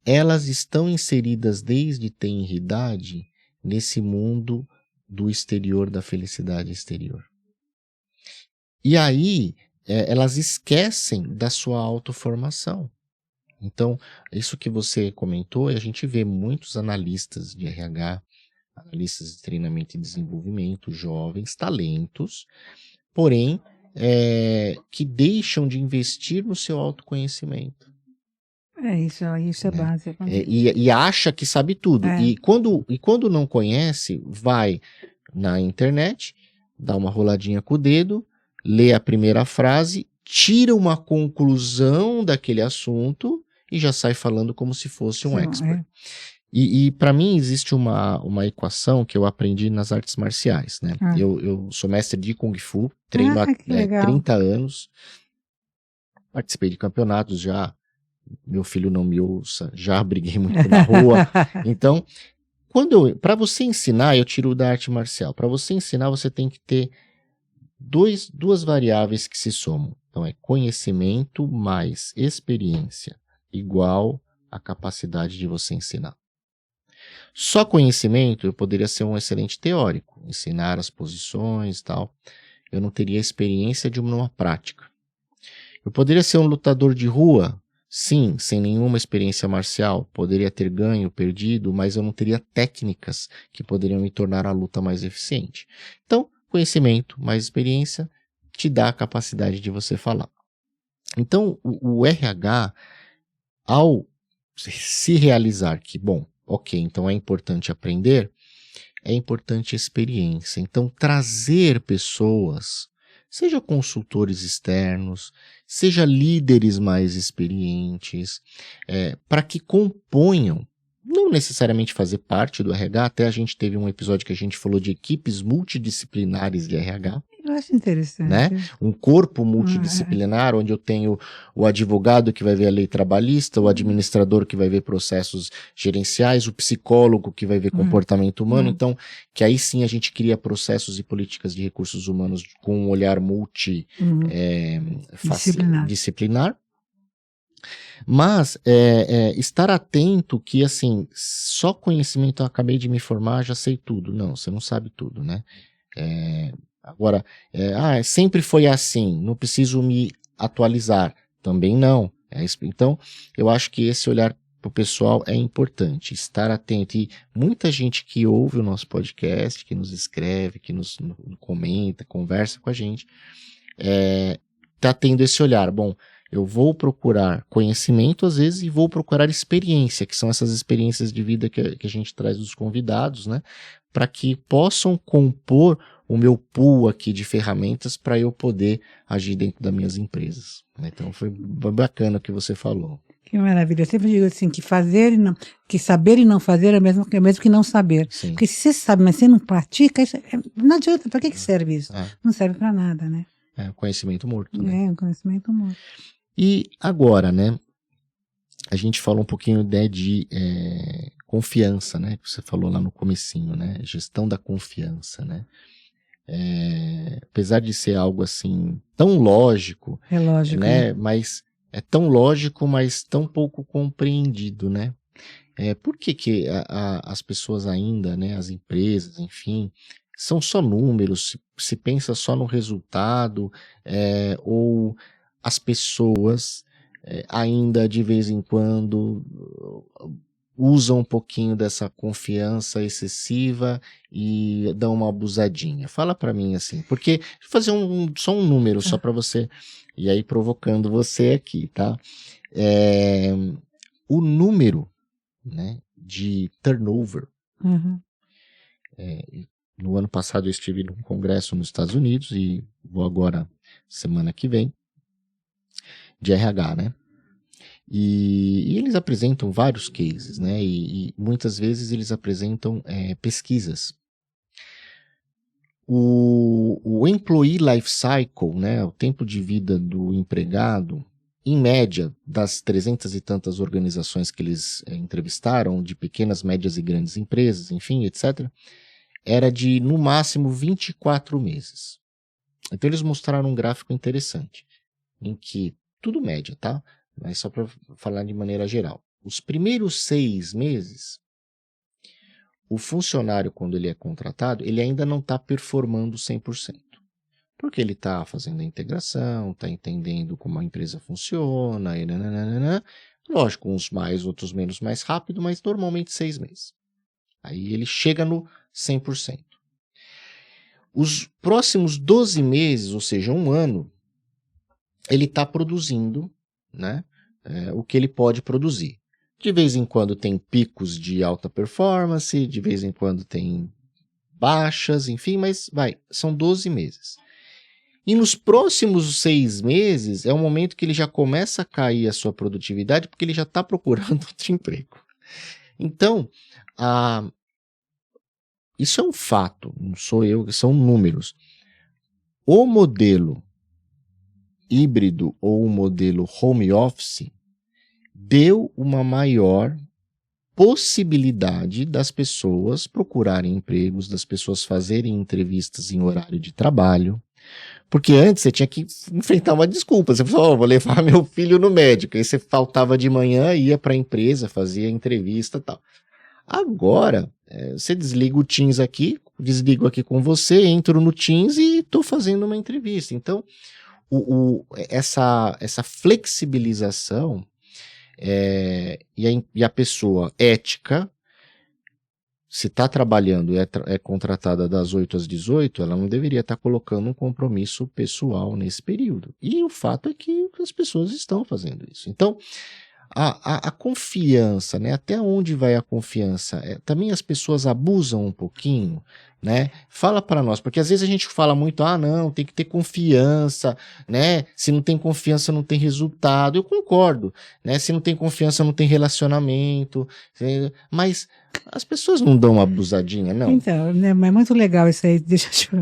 elas estão inseridas desde tenra idade nesse mundo do exterior, da felicidade exterior. E aí, elas esquecem da sua autoformação. Então, isso que você comentou, a gente vê muitos analistas de RH, analistas de treinamento e desenvolvimento, jovens, talentos, porém, que deixam de investir no seu autoconhecimento. Isso é básico. E acha que sabe tudo. E quando não conhece, vai na internet, dá uma roladinha com o dedo, lê a primeira frase, tira uma conclusão daquele assunto e já sai falando como se fosse um expert. E para mim existe uma equação que eu aprendi nas artes marciais, né? Eu sou mestre de Kung Fu, treino há 30 anos, participei de campeonatos já, meu filho não me ouça, já briguei muito na rua. Então, para você ensinar, eu tiro da arte marcial, para você ensinar você tem que ter duas variáveis que se somam. Então é conhecimento mais experiência igual a capacidade de você ensinar. Só conhecimento, eu poderia ser um excelente teórico, ensinar as posições e tal. Eu não teria experiência de uma prática. Eu poderia ser um lutador de rua, sim, sem nenhuma experiência marcial. Poderia ter ganho, perdido, mas eu não teria técnicas que poderiam me tornar a luta mais eficiente. Então, conhecimento mais experiência te dá a capacidade de você falar. Então, o RH, ao se realizar que, bom, ok, então é importante aprender, é importante a experiência. Então, trazer pessoas, seja consultores externos, seja líderes mais experientes, para que componham, não necessariamente fazer parte do RH, até a gente teve um episódio que a gente falou de equipes multidisciplinares de RH. Eu acho interessante. Né? Um corpo multidisciplinar, onde eu tenho o advogado que vai ver a lei trabalhista, o administrador que vai ver processos gerenciais, o psicólogo que vai ver comportamento humano. Então, que aí sim a gente cria processos e políticas de recursos humanos com um olhar multidisciplinar. Mas estar atento que, assim, só conhecimento, eu acabei de me formar, já sei tudo. Não, você não sabe tudo, né? Agora, sempre foi assim, não preciso me atualizar. Também não. Então, eu acho que esse olhar para o pessoal é importante, estar atento. E muita gente que ouve o nosso podcast, que nos escreve, que nos comenta, conversa com a gente, está tendo esse olhar. Bom, eu vou procurar conhecimento, às vezes, e vou procurar experiência, que são essas experiências de vida que a gente traz dos convidados, né? Para que possam compor o meu pool aqui de ferramentas para eu poder agir dentro das minhas empresas. Então, foi bacana o que você falou. Que maravilha. Eu sempre digo assim, que saber e não fazer é o mesmo que não saber. Sim. Porque se você sabe, mas você não pratica, não adianta. Para que serve isso? Não serve para nada, né? É um conhecimento morto, né? Um conhecimento morto. E agora, né? A gente falou um pouquinho, né, de confiança, né? Que você falou lá no comecinho, né? Gestão da confiança, né? Apesar de ser algo assim tão lógico, né? Mas é tão lógico, mas tão pouco compreendido, né? Por que as pessoas ainda, né? As empresas, enfim, são só números? Se pensa só no resultado, ou as pessoas ainda de vez em quando usam um pouquinho dessa confiança excessiva e dão uma abusadinha. Fala para mim assim, porque vou fazer só um número só para você, e aí provocando você aqui, tá? O número, né, de turnover. No ano passado eu estive num congresso nos Estados Unidos e vou agora semana que vem de RH, né? E eles apresentam vários cases, né? E muitas vezes eles apresentam pesquisas. O Employee Life Cycle, né? O tempo de vida do empregado, em média, das 300 e tantas organizações que eles entrevistaram, de pequenas, médias e grandes empresas, enfim, etc., era de, no máximo, 24 meses. Então eles mostraram um gráfico interessante, em que, tudo média, tá? Mas só para falar de maneira geral. Os primeiros 6 meses, o funcionário, quando ele é contratado, ele ainda não está performando 100%. Porque ele está fazendo a integração, está entendendo como a empresa funciona, e nananana. Lógico, uns mais, outros menos, mais rápido, mas normalmente 6 meses. Aí ele chega no 100%. Os próximos 12 meses, ou seja, um ano, ele está produzindo, né, o que ele pode produzir. De vez em quando tem picos de alta performance, de vez em quando tem baixas, enfim, mas são 12 meses. E nos próximos 6 meses é o momento que ele já começa a cair a sua produtividade, porque ele já está procurando outro emprego. Então, isso é um fato, não sou eu, são números. O modelo híbrido ou o modelo home office deu uma maior possibilidade das pessoas procurarem empregos, das pessoas fazerem entrevistas em horário de trabalho, porque antes você tinha que enfrentar uma desculpa, você falou, vou levar meu filho no médico, aí você faltava de manhã, ia para a empresa, fazia entrevista e tal. Agora, você desliga o Teams aqui, desligo aqui com você, entro no Teams e estou fazendo uma entrevista. Então, essa flexibilização e a pessoa ética, se está trabalhando e é contratada das 8 às 18, ela não deveria estar colocando um compromisso pessoal nesse período. E o fato é que as pessoas estão fazendo isso. Então, a confiança, né? Até onde vai a confiança? Também as pessoas abusam um pouquinho, né? Fala para nós, porque às vezes a gente fala muito, não, tem que ter confiança, né? Se não tem confiança, não tem resultado. Eu concordo, né? Se não tem confiança, não tem relacionamento. Mas as pessoas não dão uma abusadinha, não? Então, né, mas é muito legal isso aí.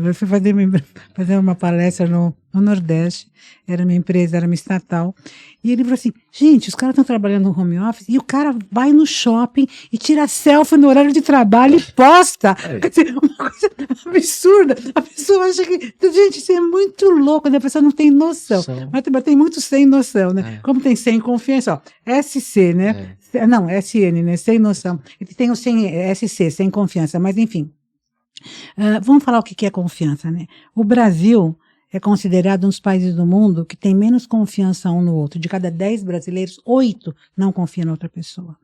Eu fui fazer uma palestra no Nordeste, era uma empresa, era uma estatal, e ele falou assim, gente, os caras estão trabalhando no home office, e o cara vai no shopping e tira selfie no horário de trabalho e posta. Quer dizer, uma coisa absurda. A pessoa acha que, gente, isso é muito louco, né? A pessoa não tem noção. Mas tem muito sem noção, né? Como tem sem confiança, ó, SC, né? Não, SN, né? Sem noção. Tem o sem SC, sem confiança, mas enfim. Vamos falar o que é confiança, né? O Brasil é considerado um dos países do mundo que tem menos confiança um no outro. De cada 10 brasileiros, 8 não confiam na outra pessoa.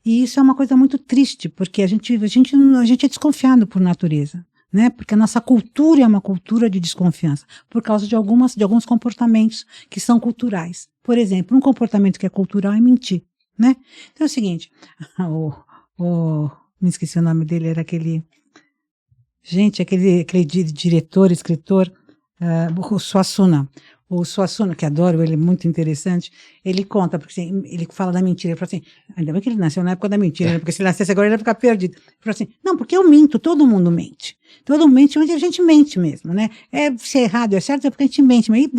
E isso é uma coisa muito triste, porque a gente é desconfiado por natureza, né? Porque a nossa cultura é uma cultura de desconfiança, por causa de alguns comportamentos que são culturais. Por exemplo, um comportamento que é cultural é mentir, né? Então é o seguinte, me esqueci o nome dele, era aquele diretor, escritor, o Suassuna. O Suassuna, que adoro, ele é muito interessante, ele conta, porque assim, ele fala da mentira, ele fala assim, ainda bem que ele nasceu na época da mentira, né? Porque se ele nascesse agora ele ia ficar perdido. Ele fala assim, não, porque eu minto, todo mundo mente. Todo mundo mente, onde a gente mente mesmo, né? Se é errado, é certo, é porque a gente mente, mas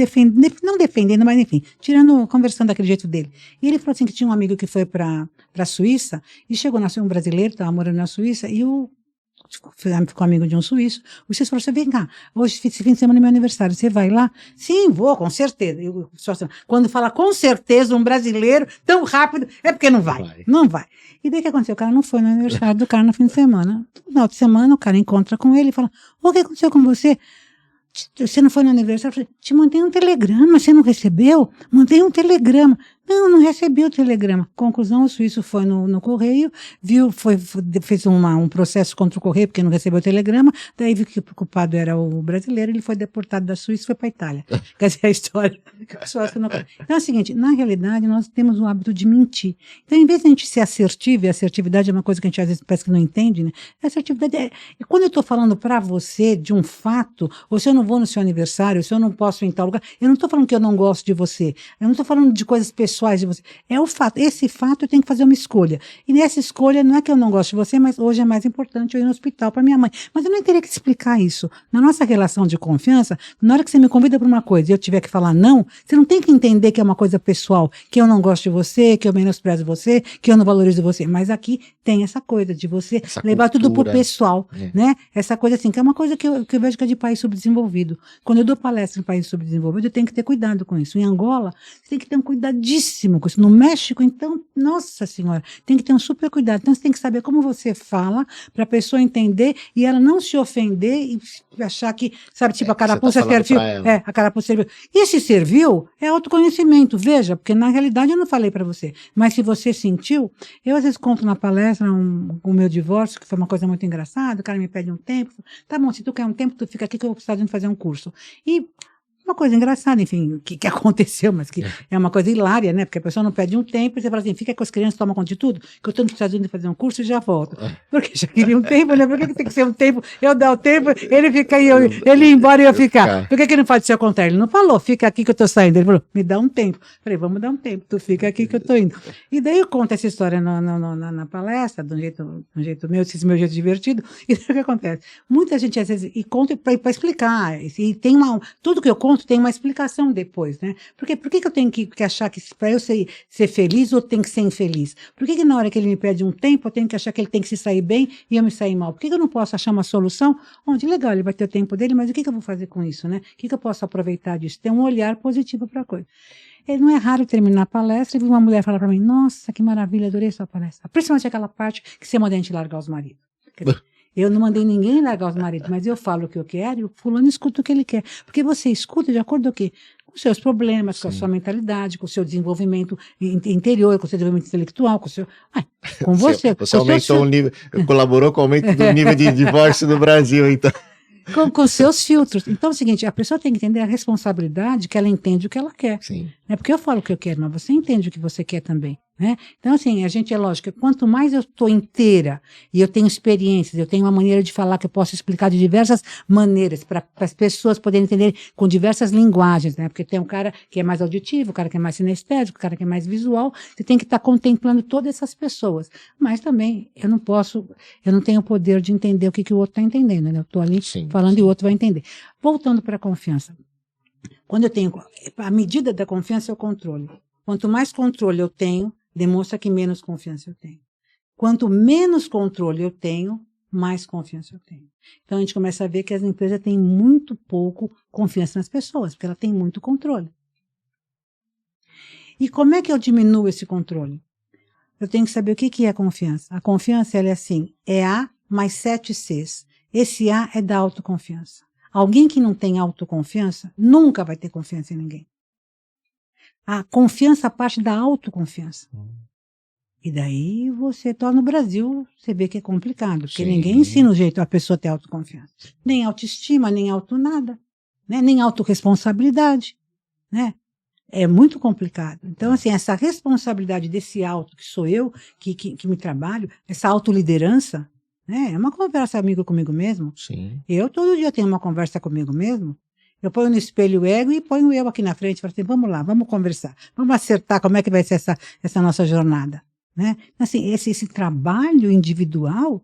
não defendendo, mas enfim, conversando daquele jeito dele. E ele falou assim que tinha um amigo que foi para a Suíça, e chegou, nasceu um brasileiro, estava morando na Suíça, e ficou amigo de um suíço. O suíço falou assim, vem cá, hoje, esse fim de semana é meu aniversário, você vai lá? Sim, vou, com certeza. Quando fala com certeza um brasileiro, tão rápido, é porque não vai. Não vai. E daí o que aconteceu? O cara não foi no aniversário do cara no fim de semana. No final de semana, o cara encontra com ele e fala, o que aconteceu com você? Você não foi no aniversário? Eu falei, te mandei um telegrama, você não recebeu? Mandei um telegrama. Não recebi o telegrama. Conclusão, o suíço foi no correio, fez um processo contra o correio, porque não recebeu o telegrama, daí viu que o culpado era o brasileiro, ele foi deportado da Suíça e foi para a Itália. Quer dizer, a história. Então é o seguinte, na realidade, nós temos o hábito de mentir. Então, em vez de a gente ser assertivo, e assertividade é uma coisa que a gente às vezes parece que não entende, né? A assertividade e quando eu estou falando para você de um fato, ou se eu não vou no seu aniversário, ou se eu não posso ir em tal lugar, eu não estou falando que eu não gosto de você, eu não estou falando de coisas pessoais de você. É o fato. Esse fato eu tenho que fazer uma escolha. E nessa escolha não é que eu não gosto de você, mas hoje é mais importante eu ir no hospital para minha mãe. Mas eu nem teria que explicar isso. Na nossa relação de confiança, na hora que você me convida para uma coisa e eu tiver que falar não, você não tem que entender que é uma coisa pessoal, que eu não gosto de você, que eu menosprezo você, que eu não valorizo você. Mas aqui tem essa coisa de você levar tudo pro pessoal, né? Essa coisa assim, que é uma coisa que eu vejo que é de país subdesenvolvido. Quando eu dou palestra em país subdesenvolvido, eu tenho que ter cuidado com isso. Em Angola, você tem que ter um cuidadíssimo com isso. No México, então, nossa senhora, tem que ter um super cuidado. Então, você tem que saber como você fala para a pessoa entender e ela não se ofender e achar que, sabe, tipo, a carapuça serviu. A carapuça serviu. E se serviu, é autoconhecimento. Veja, porque na realidade eu não falei para você. Mas se você sentiu, eu às vezes conto na palestra o meu divórcio, que foi uma coisa muito engraçada, o cara me pede um tempo. Tá bom, se tu quer um tempo, tu fica aqui que eu vou precisar de fazer um curso. E uma coisa engraçada, enfim, que aconteceu, mas que é uma coisa hilária, né? Porque a pessoa não pede um tempo e você fala assim, fica com as crianças, toma conta de tudo, que eu estou nos Estados Unidos fazer um curso e já volto. Porque já queria um tempo, né? Por que tem que ser um tempo? Eu dar o tempo, ele fica aí, ele ir embora e eu ficar. Por que não pode ser ao contrário? Ele não falou, fica aqui que eu estou saindo. Ele falou, me dá um tempo. Eu falei, vamos dar um tempo, tu fica aqui que eu estou indo. E daí eu conto essa história na palestra, de um jeito meu, esse meu jeito divertido, e daí o que acontece? Muita gente às vezes, e conta para explicar, e tem tudo que eu conto tem uma explicação depois, né? Porque por que eu tenho que achar que para eu ser feliz ou tem que ser infeliz? Por que na hora que ele me pede um tempo eu tenho que achar que ele tem que se sair bem e eu me sair mal? Por que eu não posso achar uma solução onde, legal, ele vai ter o tempo dele, mas o que eu vou fazer com isso, né? O que eu posso aproveitar disso? Ter um olhar positivo para a coisa. Não é raro terminar a palestra e vir uma mulher falar para mim, nossa, que maravilha, adorei sua palestra. Principalmente aquela parte que você manda a gente largar os maridos. Eu não mandei ninguém largar os maridos, mas eu falo o que eu quero e o fulano escuta o que ele quer. Porque você escuta de acordo com o quê? Com os seus problemas, com a sua mentalidade, com o seu desenvolvimento interior, com o seu desenvolvimento intelectual, com o seu... com você. Você aumentou o nível, colaborou com o aumento do nível de divórcio no Brasil, então. Com seus filtros. Então é o seguinte, a pessoa tem que entender a responsabilidade que ela entende o que ela quer. Sim. Não é porque eu falo o que eu quero, mas você entende o que você quer também. Né? Então, assim, a gente é lógico, quanto mais eu estou inteira e eu tenho experiências, eu tenho uma maneira de falar que eu posso explicar de diversas maneiras para as pessoas poderem entender com diversas linguagens, né? Porque tem um cara que é mais auditivo, o cara que é mais sinestésico, o cara que é mais visual, você tem que estar contemplando todas essas pessoas. Mas também eu não tenho o poder de entender o que o outro está entendendo, né? Eu estou ali falando e o outro vai entender. Voltando para a confiança. Quando eu tenho, a medida da confiança é o controle. Quanto mais controle eu tenho, demonstra que menos confiança eu tenho. Quanto menos controle eu tenho, mais confiança eu tenho. Então a gente começa a ver que as empresas têm muito pouco confiança nas pessoas, porque ela tem muito controle. E como é que eu diminuo esse controle? Eu tenho que saber o que é a confiança. A confiança, ela é assim, é A mais 7 Cs. Esse A é da autoconfiança. Alguém que não tem autoconfiança nunca vai ter confiança em ninguém. A confiança parte da autoconfiança. E daí você torna o Brasil, você vê que é complicado, porque ninguém ensina o jeito a pessoa ter autoconfiança. Nem autoestima, nem auto-nada, né? Nem autorresponsabilidade, né? É muito complicado. Então, assim, essa responsabilidade desse auto, que sou eu, que me trabalho, essa autoliderança, né? É uma conversa amiga comigo mesmo. Sim. Eu todo dia tenho uma conversa comigo mesmo. Eu ponho no espelho o ego e ponho eu aqui na frente e falo assim, vamos lá, vamos conversar, vamos acertar como é que vai ser essa nossa jornada. Né? Assim, esse trabalho individual,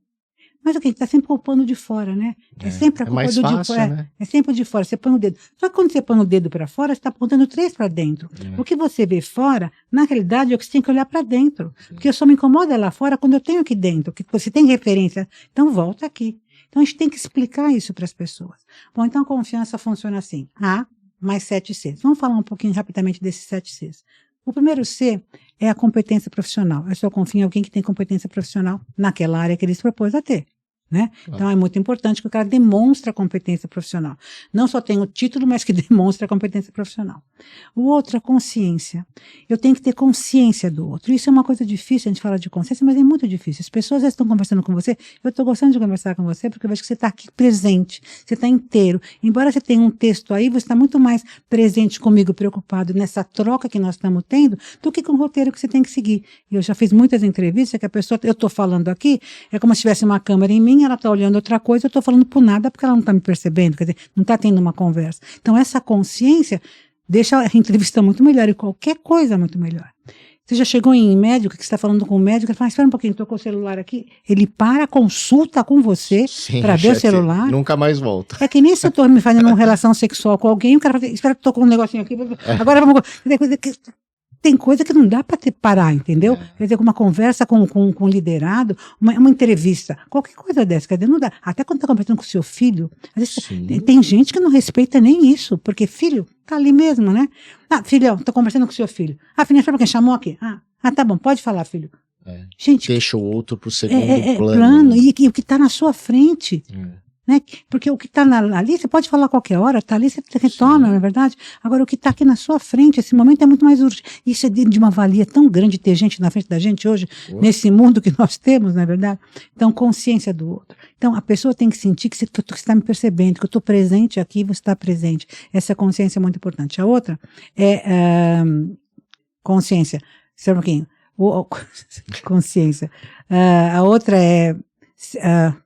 mas o que está sempre com o pano de fora, né? É sempre a culpa mais do fácil, de fora. né? É sempre o de fora, você põe o dedo. Só que quando você põe o dedo para fora, você está apontando 3 para dentro. O que você vê fora, na realidade, é o que você tem que olhar para dentro. Porque eu só me incomodo lá fora quando eu tenho aqui dentro, que você tem referência. Então volta aqui. Então a gente tem que explicar isso para as pessoas. Bom, então a confiança funciona assim. A mais 7 Cs. Vamos falar um pouquinho rapidamente desses 7 Cs. O primeiro C é a competência profissional. Eu só confio em alguém que tem competência profissional naquela área que ele se propôs a ter. Né? Então é muito importante que o cara demonstre a competência profissional. Não só tem o título, mas que demonstre a competência profissional. O outro, a consciência. Eu tenho que ter consciência do outro. Isso é uma coisa difícil, a gente fala de consciência, mas é muito difícil. As pessoas já estão conversando com você, eu estou gostando de conversar com você, porque eu vejo que você está aqui presente, você está inteiro. Embora você tenha um texto aí, você está muito mais presente comigo, preocupado nessa troca que nós estamos tendo, do que com o roteiro que você tem que seguir. E eu já fiz muitas entrevistas que a pessoa, eu estou falando aqui, é como se tivesse uma câmera em mim, ela está olhando outra coisa, eu estou falando por nada porque ela não está me percebendo, quer dizer, não está tendo uma conversa. Então essa consciência deixa a entrevista muito melhor e qualquer coisa muito melhor. Você já chegou em médico, que você está falando com o médico, ele fala, espera um pouquinho, estou com o celular aqui, ele para, consulta com você para ver o celular. Nunca mais volta. É que nem se eu estou me fazendo uma relação sexual com alguém, o cara fala, espera que estou com um negocinho aqui, agora vamos... Tem coisa que não dá para parar, entendeu? Quer dizer, uma conversa com liderado, uma entrevista, qualquer coisa dessa, quer dizer, não dá. Até quando está conversando com o seu filho, às vezes tem gente que não respeita nem isso, porque filho tá ali mesmo, né? Ah, filhão, tô conversando com o seu filho. Ah, filha, sabe quem chamou aqui? Ah, tá bom, pode falar, filho. Gente, deixa o outro pro segundo plano. Né? E o que está na sua frente. Né? Porque o que está ali, você pode falar a qualquer hora, está ali, você retorna, não é verdade? Agora, o que está aqui na sua frente, esse momento é muito mais urgente. Isso é de uma valia tão grande ter gente na frente da gente hoje, nesse mundo que nós temos, não é verdade? Então, consciência do outro. Então, a pessoa tem que sentir que você está me percebendo, que eu estou presente aqui e você está presente. Essa consciência é muito importante. A outra é consciência. Espera um pouquinho. Consciência. A outra é...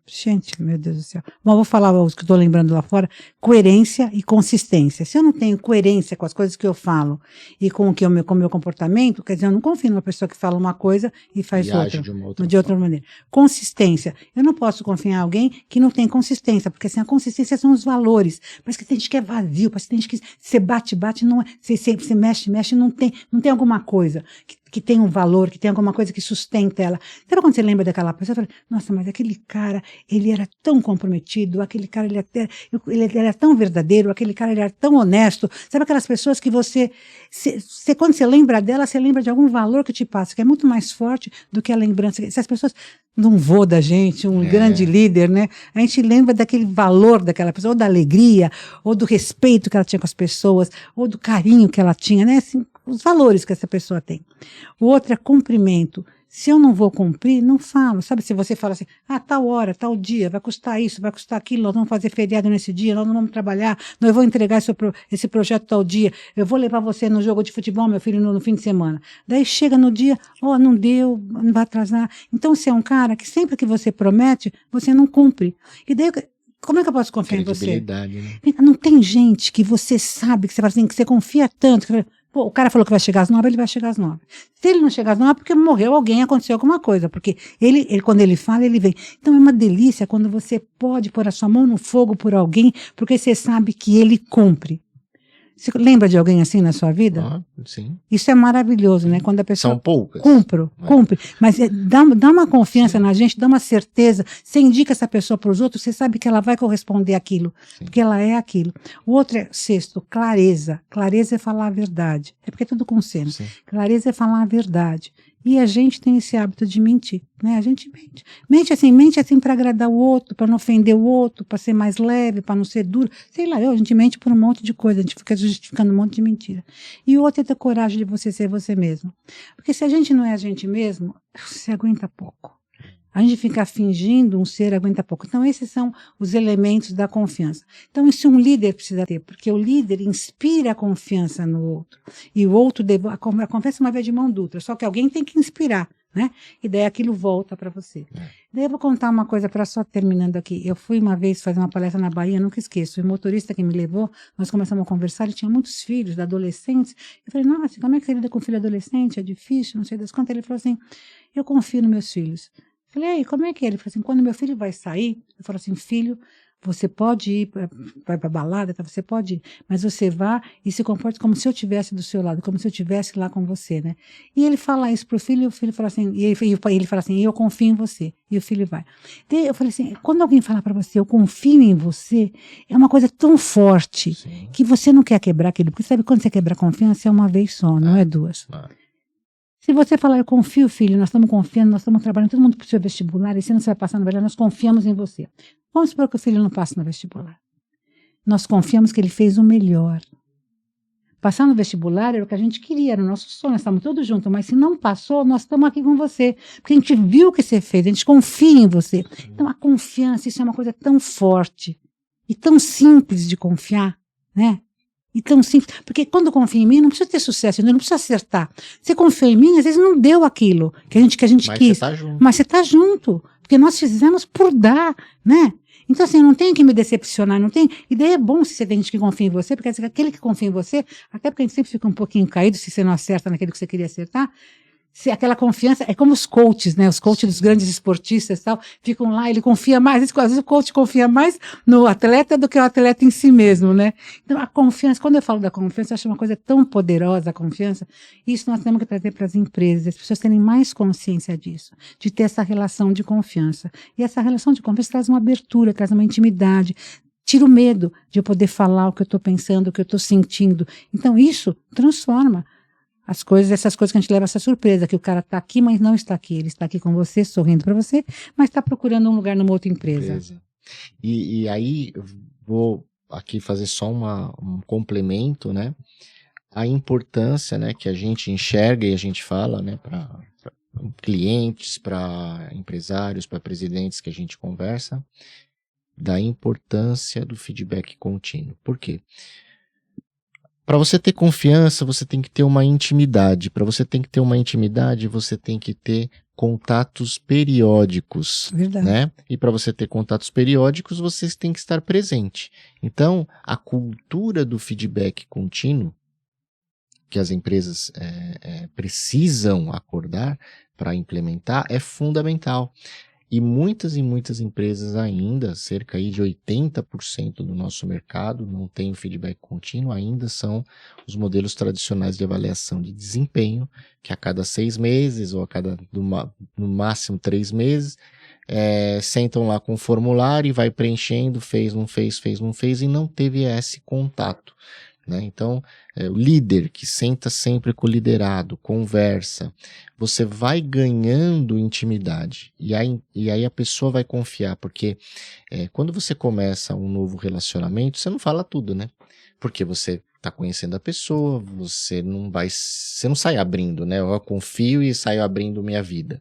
gente, meu Deus do céu. Bom, vou falar os que estou lembrando lá fora. Coerência e consistência. Se eu não tenho coerência com as coisas que eu falo e com o meu comportamento, quer dizer, eu não confio numa pessoa que fala uma coisa e faz outra, de outra maneira. Consistência. Eu não posso confiar em alguém que não tem consistência, porque assim, a consistência são os valores. Parece que tem gente que é vazio, parece que tem gente que você bate, não é, você mexe, não tem alguma coisa que tem um valor, que tem alguma coisa que sustenta ela. Sabe quando você lembra daquela pessoa? Você fala, nossa, mas aquele cara, ele era tão comprometido, aquele cara, ele era tão verdadeiro, aquele cara, ele era tão honesto. Sabe aquelas pessoas que quando você lembra dela, você lembra de algum valor que te passa, que é muito mais forte do que a lembrança. Se as pessoas não vô da gente, um grande líder, né? A gente lembra daquele valor daquela pessoa, ou da alegria, ou do respeito que ela tinha com as pessoas, ou do carinho que ela tinha, né? Assim, os valores que essa pessoa tem. O outro é cumprimento. Se eu não vou cumprir, não falo. Sabe, se você fala assim, tal hora, tal dia, vai custar isso, vai custar aquilo, nós vamos fazer feriado nesse dia, nós não vamos trabalhar, eu vou entregar esse projeto tal dia, eu vou levar você no jogo de futebol, meu filho, no fim de semana. Daí chega no dia, não deu, não vai atrasar. Então você é um cara que sempre que você promete, você não cumpre. E daí, como é que eu posso confiar em você? Né? Não tem gente que você sabe, que você fala assim, que você confia tanto, que o cara falou que vai chegar às 9, ele vai chegar às 9. Se ele não chegar às 9, é porque morreu alguém, aconteceu alguma coisa. Porque ele quando ele fala, ele vem. Então é uma delícia quando você pode pôr a sua mão no fogo por alguém, porque você sabe que ele cumpre. Você lembra de alguém assim na sua vida? Sim. Isso é maravilhoso, né? Quando a pessoa... São poucas. Cumpre. Mas dá uma confiança na gente, dá uma certeza. Você indica essa pessoa para os outros, você sabe que ela vai corresponder àquilo. Porque ela é aquilo. O outro é, sexto, clareza. Clareza é falar a verdade. É porque é tudo com C, né? Clareza é falar a verdade. E a gente tem esse hábito de mentir, né? A gente mente. Mente assim para agradar o outro, para não ofender o outro, para ser mais leve, para não ser duro. Sei lá, a gente mente por um monte de coisa, a gente fica justificando um monte de mentira. E o outro é ter coragem de você ser você mesmo. Porque se a gente não é a gente mesmo, você aguenta pouco. A gente ficar fingindo um ser aguenta pouco. Então, esses são os elementos da confiança. Então, isso um líder precisa ter, porque o líder inspira a confiança no outro. E o outro, a confiança é uma vez de mão dupla, só que alguém tem que inspirar, né? E daí aquilo volta para você. Daí eu vou contar uma coisa para só terminando aqui. Eu fui uma vez fazer uma palestra na Bahia, nunca esqueço. O motorista que me levou, nós começamos a conversar, ele tinha muitos filhos, adolescentes. Eu falei, nossa, como é que você lida com filho adolescente? É difícil, não sei das quantas. Ele falou assim, eu confio nos meus filhos. Falei, aí, como é que é? Ele falou assim, quando meu filho vai sair, eu falo assim, filho, você pode ir, vai pra balada, tá? Você pode ir, mas você vá e se comporte como se eu estivesse do seu lado, como se eu estivesse lá com você, né? E ele fala isso pro filho, e o filho fala assim, e ele fala assim, eu confio em você, e o filho vai. Daí eu falei assim, quando alguém fala para você, eu confio em você, é uma coisa tão forte, sim, que você não quer quebrar aquilo, porque sabe, quando você quebra a confiança, é uma vez só, não é duas. Se você falar, eu confio, filho, nós estamos confiando, nós estamos trabalhando, todo mundo para o seu vestibular, e se não você vai passar no vestibular, nós confiamos em você. Vamos supor que o filho não passe no vestibular. Nós confiamos que ele fez o melhor. Passar no vestibular era o que a gente queria, era o nosso sonho, nós estamos todos juntos, mas se não passou, nós estamos aqui com você, porque a gente viu o que você fez, a gente confia em você. Então a confiança, isso é uma coisa tão forte e tão simples de confiar, né? E tão simples, porque quando confia em mim, não precisa ter sucesso, não precisa acertar. Você confiou em mim, às vezes não deu aquilo que a gente mas quis. Mas você está junto, porque nós fizemos por dar, né? Então, assim, eu não tenho que me decepcionar, não tem. E daí é bom se você tem gente que confia em você, porque aquele que confia em você, até porque a gente sempre fica um pouquinho caído se você não acerta naquilo que você queria acertar. Se aquela confiança, é como os coaches, né? Os coaches dos grandes esportistas e tal, ficam lá, ele confia mais, às vezes o coach confia mais no atleta do que o atleta em si mesmo, né? Então a confiança, quando eu falo da confiança, eu acho uma coisa tão poderosa a confiança, isso nós temos que trazer para as empresas, as pessoas terem mais consciência disso, de ter essa relação de confiança. E essa relação de confiança traz uma abertura, traz uma intimidade, tira o medo de eu poder falar o que eu estou pensando, o que eu estou sentindo. Então isso transforma as coisas, essas coisas que a gente leva essa surpresa, que o cara está aqui, mas não está aqui. Ele está aqui com você, sorrindo para você, mas está procurando um lugar numa outra empresa. E aí, vou aqui fazer só um complemento, né? A importância, né, que a gente enxerga e a gente fala, né, para clientes, para empresários, para presidentes que a gente conversa, da importância do feedback contínuo. Por quê? Para você ter confiança, você tem que ter uma intimidade. Para você ter que ter uma intimidade, você tem que ter contatos periódicos. Verdade. Né? E para você ter contatos periódicos, você tem que estar presente. Então, a cultura do feedback contínuo, que as empresas precisam acordar para implementar, é fundamental. E muitas empresas ainda, cerca aí de 80% do nosso mercado, não tem o feedback contínuo, ainda são os modelos tradicionais de avaliação de desempenho, que a cada 6 meses ou a cada, no máximo 3 meses, sentam lá com o formulário e vai preenchendo, fez, não fez, e não teve esse contato. Né? Então, o líder que senta sempre com o liderado, conversa, você vai ganhando intimidade e aí a pessoa vai confiar, porque quando você começa um novo relacionamento, você não fala tudo, né? Porque você está conhecendo a pessoa, você não sai abrindo, né? Eu confio e saio abrindo minha vida.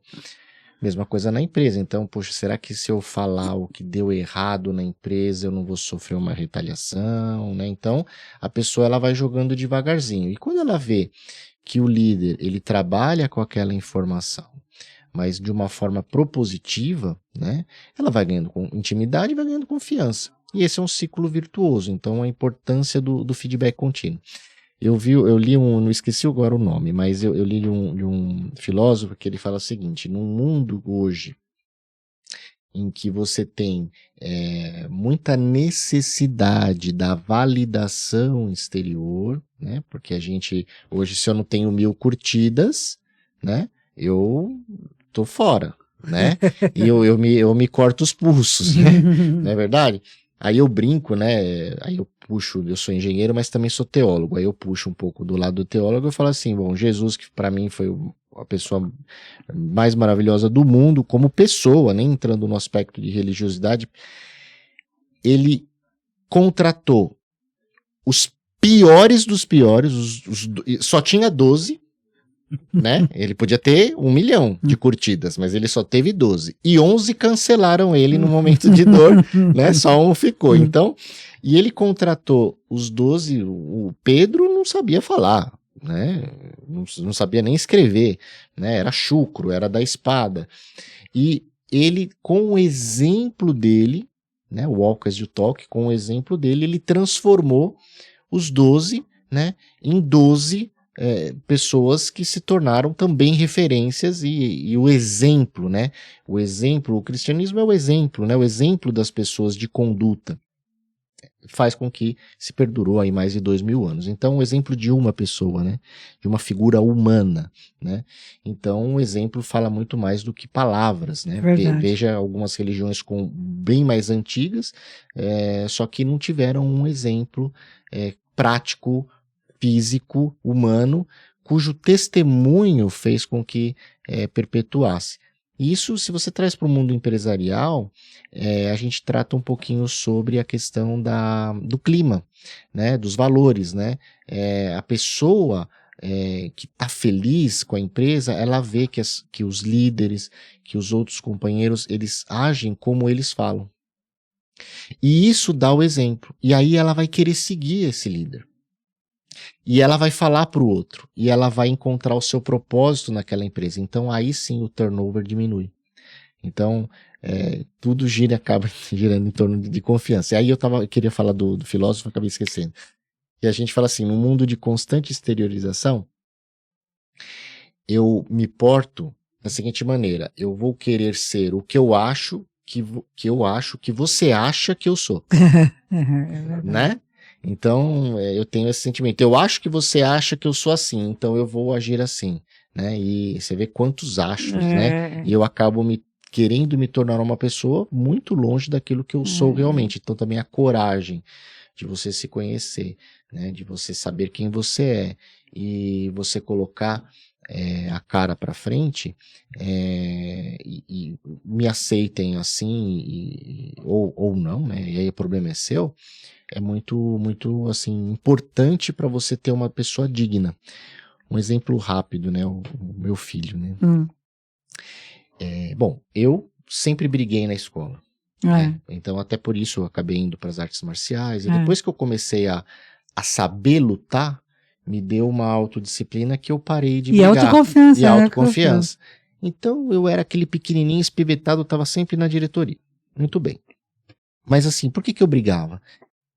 Mesma coisa na empresa. Então, poxa, será que se eu falar o que deu errado na empresa, eu não vou sofrer uma retaliação, né? Então, a pessoa ela vai jogando devagarzinho. E quando ela vê que o líder, ele trabalha com aquela informação, mas de uma forma propositiva, né? Ela vai ganhando intimidade e vai ganhando confiança. E esse é um ciclo virtuoso. Então, a importância do feedback contínuo. Eu li não esqueci agora o nome, mas eu li de um filósofo que ele fala o seguinte: num mundo hoje em que você tem muita necessidade da validação exterior, né? Porque a gente, hoje, se eu não tenho 1000 curtidas, né? Eu tô fora, né? E eu me corto os pulsos, né? Não é verdade? Aí eu brinco, né? Aí eu sou engenheiro, mas também sou teólogo. Aí eu puxo um pouco do lado do teólogo e falo assim, bom, Jesus, que para mim foi a pessoa mais maravilhosa do mundo como pessoa, nem entrando no aspecto de religiosidade, ele contratou os piores dos piores, só tinha 12, né? Ele podia ter 1 milhão de curtidas, mas ele só teve 12. E 11 cancelaram ele no momento de dor, né? Só um ficou. Então, e ele contratou os 12, o Pedro não sabia falar, né? Não sabia nem escrever, né? Era chucro, era da espada. E ele, com o exemplo dele, né? O Walk as You Talk, com o exemplo dele, ele transformou os 12, né? Em 12 pessoas que se tornaram também referências e o exemplo, né? O exemplo, o cristianismo é o exemplo, né? O exemplo das pessoas de conduta faz com que se perdurou aí mais de 2000 anos. Então, o exemplo de uma pessoa, né? De uma figura humana, né? Então, o exemplo fala muito mais do que palavras, né? Veja algumas religiões bem mais antigas, só que não tiveram um exemplo prático, físico, humano, cujo testemunho fez com que perpetuasse. Isso, se você traz para o mundo empresarial, a gente trata um pouquinho sobre a questão do clima, né, dos valores, né? A pessoa que está feliz com a empresa, ela vê que os líderes, que os outros companheiros, eles agem como eles falam. E isso dá o exemplo. E aí ela vai querer seguir esse líder. E ela vai falar para o outro, e ela vai encontrar o seu propósito naquela empresa. Então aí sim o turnover diminui. Então tudo acaba girando em torno de confiança. E aí eu queria falar do filósofo, acabei esquecendo. E a gente fala assim, no mundo de constante exteriorização, eu me porto da seguinte maneira, eu vou querer ser o que eu acho que você acha que eu sou. Né? Então, eu tenho esse sentimento. Eu acho que você acha que eu sou assim, então eu vou agir assim, né? E você vê quantos achos, né? E eu acabo querendo me tornar uma pessoa muito longe daquilo que eu sou realmente. Então, também a coragem de você se conhecer, né? De você saber quem você é e você colocar a cara para frente e me aceitem assim ou não, né? E aí o problema é seu. É muito, muito assim, importante para você ter uma pessoa digna. Um exemplo rápido, né? O meu filho, né? Bom, eu sempre briguei na escola. Né? Então, até por isso eu acabei indo para as artes marciais. E depois que eu comecei a saber lutar, me deu uma autodisciplina que eu parei de brigar. Autoconfiança. E autoconfiança. Então, eu era aquele pequenininho espivetado, estava sempre na diretoria. Muito bem. Mas assim, por que eu brigava?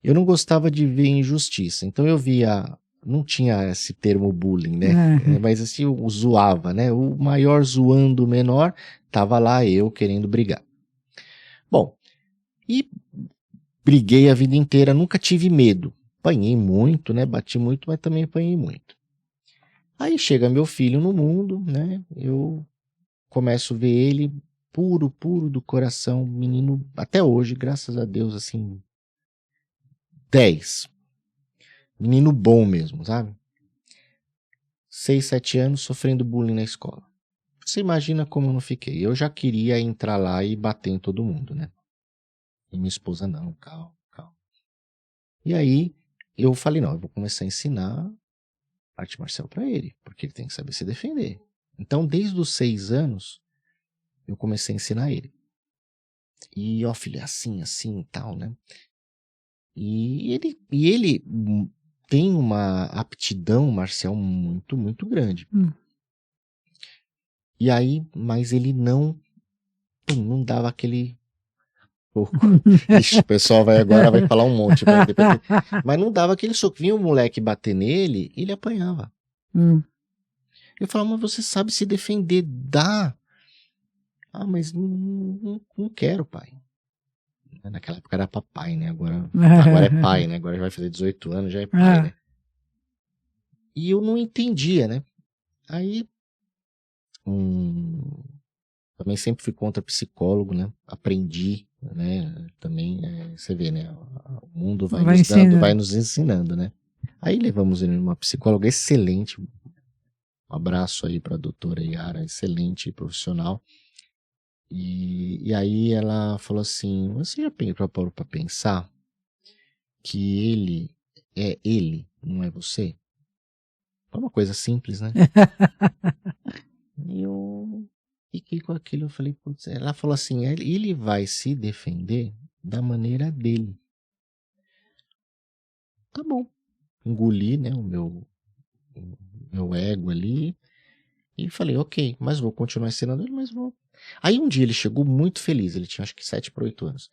Eu não gostava de ver injustiça, então eu via, não tinha esse termo bullying, né? Mas assim, eu zoava, né? O maior zoando o menor, tava lá eu querendo brigar. Bom, e briguei a vida inteira, nunca tive medo. Apanhei muito, né? Bati muito, mas também apanhei muito. Aí chega meu filho no mundo, né? Eu começo a ver ele puro do coração, menino, até hoje, graças a Deus, assim, 10. Menino bom mesmo, sabe? 6, 7 anos sofrendo bullying na escola. Você imagina como eu não fiquei. Eu já queria entrar lá e bater em todo mundo, né? E minha esposa, não, calma. E aí, eu falei, não, eu vou começar a ensinar arte marcial pra ele, porque ele tem que saber se defender. Então, desde os 6 anos, eu comecei a ensinar ele. E, ó, filho, é assim e tal, né? E ele tem uma aptidão marcial muito, muito grande. E aí, mas ele não dava aquele soco. Ixi, o pessoal agora vai falar um monte. Mas não dava aquele soco. Vinha o moleque bater nele, ele apanhava. Eu falava, mas você sabe se defender? Dá. Ah, mas não quero, pai. Naquela época era papai, né? Agora é pai, né? Agora já vai fazer 18 anos, já é pai, né? E eu não entendia, né? Aí, também sempre fui contra psicólogo, né? Aprendi, né? Também, você vê, né? O mundo vai nos ensinando, né? Aí levamos ele numa psicóloga excelente, Um abraço aí para a doutora Yara, excelente profissional. E aí ela falou assim, você já parou para pensar que ele é ele, não é você? É uma coisa simples, né? E eu fiquei com aquilo, eu falei, putz, ela falou assim, ele vai se defender da maneira dele. Tá bom. Engoli, né, o meu ego ali e falei, ok, mas vou continuar ensinando ele, mas vou. Aí um dia ele chegou muito feliz, ele tinha acho que 7 para 8 anos.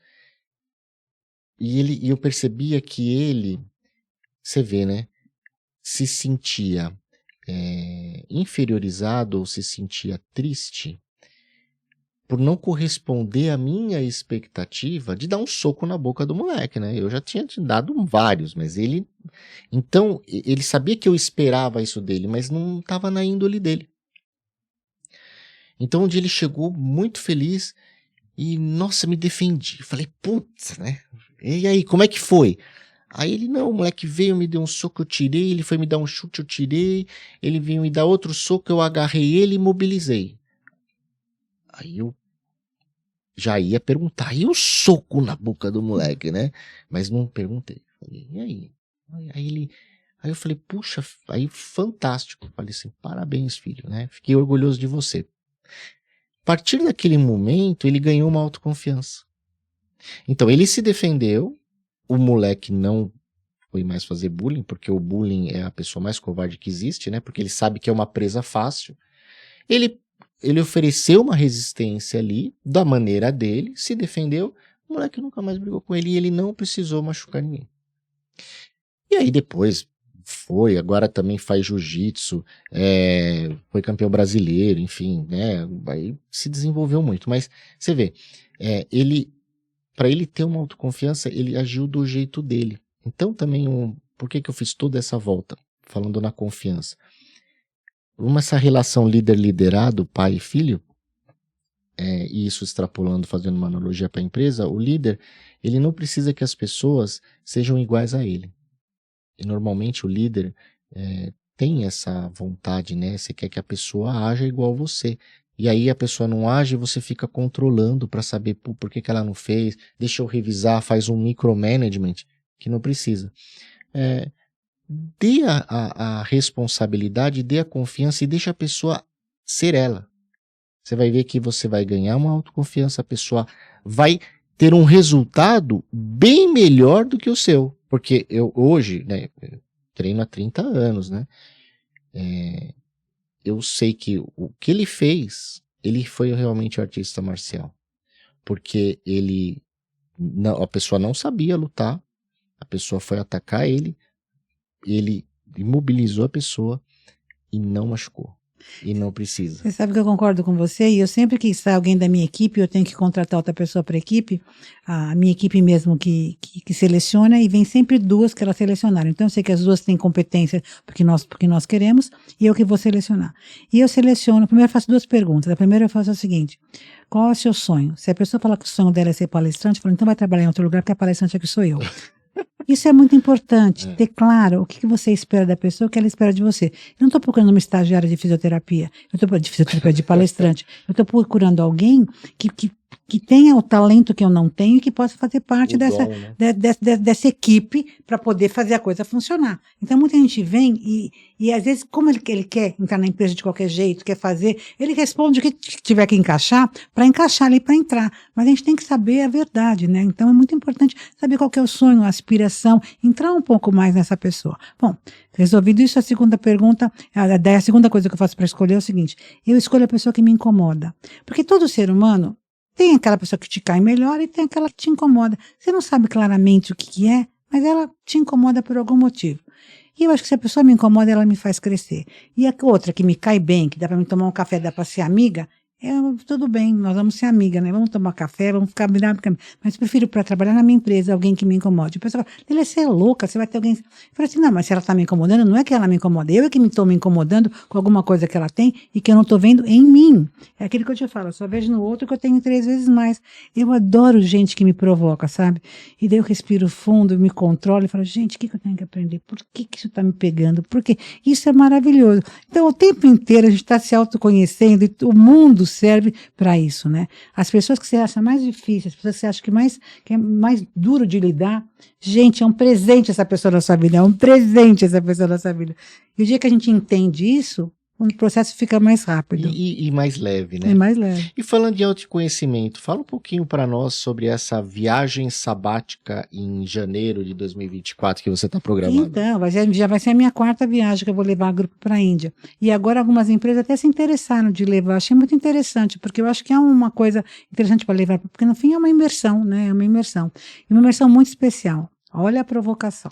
E eu percebia que ele, você vê, né, se sentia inferiorizado ou se sentia triste por não corresponder à minha expectativa de dar um soco na boca do moleque, né? Eu já tinha te dado vários, mas ele... Então, ele sabia que eu esperava isso dele, mas não estava na índole dele. Então, um dia ele chegou muito feliz e, nossa, me defendi. Falei, putz, né? E aí, como é que foi? Aí ele, não, o moleque veio, me deu um soco, eu tirei, ele foi me dar um chute, eu tirei, ele veio me dar outro soco, eu agarrei ele e imobilizei. Aí eu já ia perguntar, e o soco na boca do moleque, né? Mas não perguntei. Falei, e aí? Aí eu falei, puxa, aí fantástico. Falei assim, parabéns, filho, né? Fiquei orgulhoso de você. A partir daquele momento, ele ganhou uma autoconfiança. Então, ele se defendeu, o moleque não foi mais fazer bullying, porque o bullying é a pessoa mais covarde que existe, né? Porque ele sabe que é uma presa fácil. Ele ofereceu uma resistência ali, da maneira dele, se defendeu, o moleque nunca mais brigou com ele e ele não precisou machucar ninguém. E aí depois agora também faz jiu-jitsu, foi campeão brasileiro, enfim, né? Aí se desenvolveu muito. Mas você vê, para ele ter uma autoconfiança, ele agiu do jeito dele. Então também, por que eu fiz toda essa volta, falando na confiança? Essa relação líder-liderado, pai e filho, e isso extrapolando, fazendo uma analogia para a empresa, o líder, ele não precisa que as pessoas sejam iguais a ele. E normalmente o líder tem essa vontade, né? Você quer que a pessoa haja igual você. E aí a pessoa não age e você fica controlando para saber por que ela não fez, deixa eu revisar, faz um micromanagement que não precisa. Dê a responsabilidade, dê a confiança e deixe a pessoa ser ela. Você vai ver que você vai ganhar uma autoconfiança, a pessoa vai ter um resultado bem melhor do que o seu. Porque eu hoje, né, treino há 30 anos, né? Eu sei que o que ele fez, ele foi realmente artista marcial. Porque a pessoa não sabia lutar, a pessoa foi atacar ele imobilizou a pessoa e não machucou. E não precisa. Você sabe que eu concordo com você, e eu sempre que sai alguém da minha equipe, eu tenho que contratar outra pessoa para a equipe, a minha equipe mesmo que seleciona, e vem sempre 2 que elas selecionaram. Então eu sei que as 2 têm competência porque nós queremos, e eu que vou selecionar. E eu seleciono, primeiro eu faço 2 perguntas. A primeira eu faço o seguinte: qual é o seu sonho? Se a pessoa falar que o sonho dela é ser palestrante, eu falo, então vai trabalhar em outro lugar, porque a palestrante aqui sou eu. Isso é muito importante, ter claro o que você espera da pessoa, o que ela espera de você. Eu não estou procurando uma estagiária de fisioterapia, de palestrante. Eu estou procurando alguém que tenha o talento que eu não tenho e que possa fazer parte dessa equipe para poder fazer a coisa funcionar. Então, muita gente vem e às vezes, como ele quer entrar na empresa de qualquer jeito, quer fazer, ele responde o que tiver que encaixar, para encaixar ali, para entrar. Mas a gente tem que saber a verdade, né? Então, é muito importante saber qual que é o sonho, a aspiração, entrar um pouco mais nessa pessoa. Bom, resolvido isso, a segunda pergunta, a segunda coisa que eu faço para escolher é o seguinte: eu escolho a pessoa que me incomoda. Porque todo ser humano tem aquela pessoa que te cai melhor e tem aquela que te incomoda. Você não sabe claramente o que é, mas ela te incomoda por algum motivo. E eu acho que se a pessoa me incomoda, ela me faz crescer. E a outra que me cai bem, que dá para me tomar um café, dá para ser amiga, Tudo bem, nós vamos ser amigas, né? Vamos tomar café, vamos ficar, mas eu prefiro para trabalhar na minha empresa alguém que me incomode. O pessoal fala, Lília, você é louca, você vai ter alguém. Eu falei assim, não, mas se ela está me incomodando, não é que ela me incomoda, eu é que estou me incomodando com alguma coisa que ela tem e que eu não estou vendo em mim. É aquilo que eu te falo, eu só vejo no outro que eu tenho 3 vezes mais. Eu adoro gente que me provoca, sabe? E daí eu respiro fundo, me controlo e falo, gente, o que eu tenho que aprender? Por que isso está me pegando? Porque isso é maravilhoso. Então, o tempo inteiro a gente está se autoconhecendo e o mundo serve para isso, né? As pessoas que você acha mais difíceis, as pessoas que você acha que é mais duro de lidar, gente, é um presente essa pessoa na sua vida, é um presente essa pessoa na sua vida. E o dia que a gente entende isso, o processo fica mais rápido. E mais leve, né? E mais leve. E falando de autoconhecimento, fala um pouquinho para nós sobre essa viagem sabática em janeiro de 2024 que você está programando. Então, já vai ser a minha 4ª viagem que eu vou levar o grupo para a Índia. E agora algumas empresas até se interessaram de levar. Eu achei muito interessante, porque eu acho que é uma coisa interessante para levar, porque no fim é uma imersão, né? É uma imersão. E uma imersão muito especial. Olha a provocação.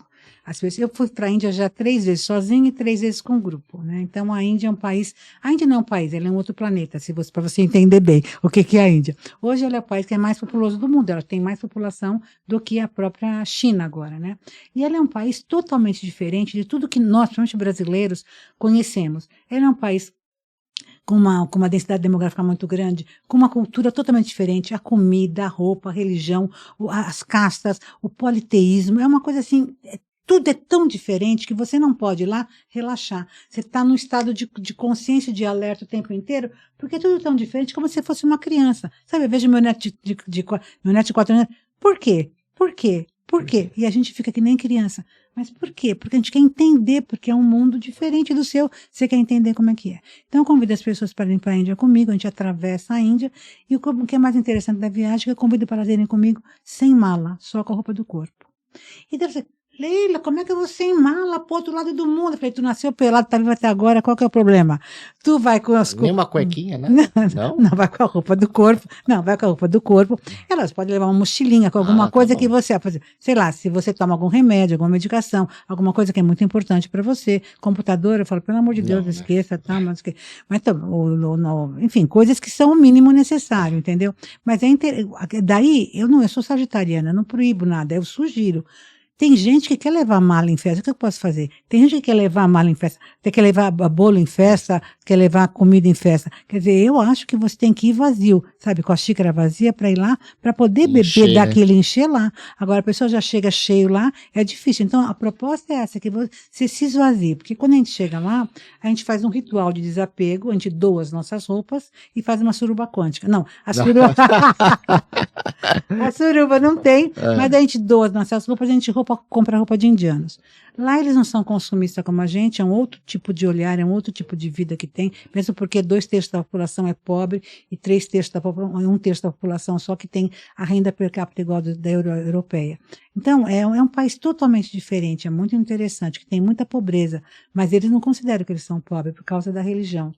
Eu fui para a Índia já 3 vezes sozinha e 3 vezes com grupo, né? Então a Índia é um país, a Índia não é um país, ela é um outro planeta, para você entender bem o que é a Índia. Hoje ela é o país que é mais populoso do mundo, ela tem mais população do que a própria China agora, né? E ela é um país totalmente diferente de tudo que nós, principalmente brasileiros, conhecemos. Ela é um país com uma densidade demográfica muito grande, com uma cultura totalmente diferente, a comida, a roupa, a religião, as castas, o politeísmo, é uma coisa assim, tudo é tão diferente que você não pode ir lá relaxar. Você está num estado de consciência, de alerta o tempo inteiro, porque é tudo tão diferente como se fosse uma criança. Sabe, eu vejo meu neto de 4 anos, por quê? Por quê? Por quê? E a gente fica que nem criança. Mas por quê? Porque a gente quer entender, porque é um mundo diferente do seu, você quer entender como é que é. Então eu convido as pessoas para irem para a Índia comigo, a gente atravessa a Índia, e o que é mais interessante da viagem é que eu convido para elas irem comigo sem mala, só com a roupa do corpo. E deve ser, Leila, como é que eu vou sem mala pro outro lado do mundo? Eu falei, tu nasceu pelado, tá vivo até agora, qual que é o problema? Tu vai com as... Nem uma cuequinha, né? Não, vai com a roupa do corpo. Não, vai com a roupa do corpo. Elas podem levar uma mochilinha com alguma coisa que você... Sei lá, se você toma algum remédio, alguma medicação, alguma coisa que é muito importante para você. Computador, eu falo, pelo amor de Deus, não esqueça, tá? Mas enfim, coisas que são o mínimo necessário, entendeu? Mas daí, eu sou sagitariana, eu não proíbo nada, eu sugiro. Tem gente que quer levar mala em festa, o que eu posso fazer? Tem gente que quer levar mala em festa, quer levar bolo em festa, quer levar comida em festa. Quer dizer, eu acho que você tem que ir vazio, sabe, com a xícara vazia para ir lá, para poder beber daquele, encher lá. Agora a pessoa já chega cheio lá, é difícil. Então a proposta é essa, que você se esvazie, porque quando a gente chega lá, a gente faz um ritual de desapego, a gente doa as nossas roupas e faz uma suruba quântica. Não, a suruba... a suruba não tem, mas a gente doa as nossas roupas, a gente compra roupa de indianos. Lá eles não são consumistas como a gente, é um outro tipo de olhar, é um outro tipo de vida que tem, mesmo porque 2/3 da população é pobre e 3/3 da população, 1/3 da população só que tem a renda per capita igual da europeia. Então, é um país totalmente diferente, é muito interessante, que tem muita pobreza, mas eles não consideram que eles são pobres por causa da religião.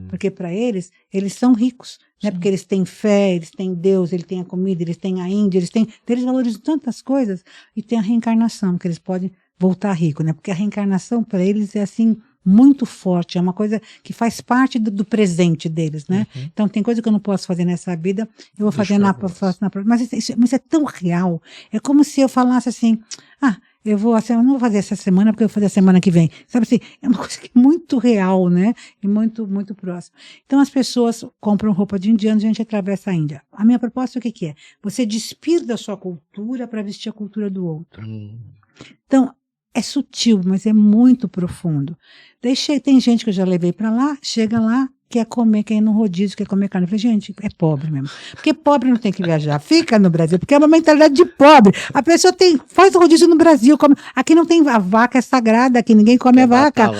Porque para eles são ricos, né? Porque eles têm fé, eles têm Deus, eles têm a comida, eles têm a Índia, eles valorizam tantas coisas, e tem a reencarnação, que eles podem voltar rico, né? Porque a reencarnação para eles é assim muito forte, é uma coisa que faz parte do presente deles, né? Então tem coisa que eu não posso fazer nessa vida, eu vou fazer na próxima. Mas é tão real, é como se eu falasse assim, eu não vou fazer essa semana porque eu vou fazer a semana que vem. Sabe assim, é uma coisa que é muito real, né? E muito, muito próxima. Então as pessoas compram roupa de indiano e a gente atravessa a Índia. A minha proposta é o que é? Você despir da sua cultura para vestir a cultura do outro. Então, é sutil, mas é muito profundo. Daí tem gente que eu já levei para lá, chega lá, quer ir no rodízio, quer comer carne. Eu falei, gente, é pobre mesmo. Porque pobre não tem que viajar. Fica no Brasil, porque é uma mentalidade de pobre. A pessoa faz rodízio no Brasil. Aqui não tem, a vaca é sagrada, aqui ninguém come a vaca.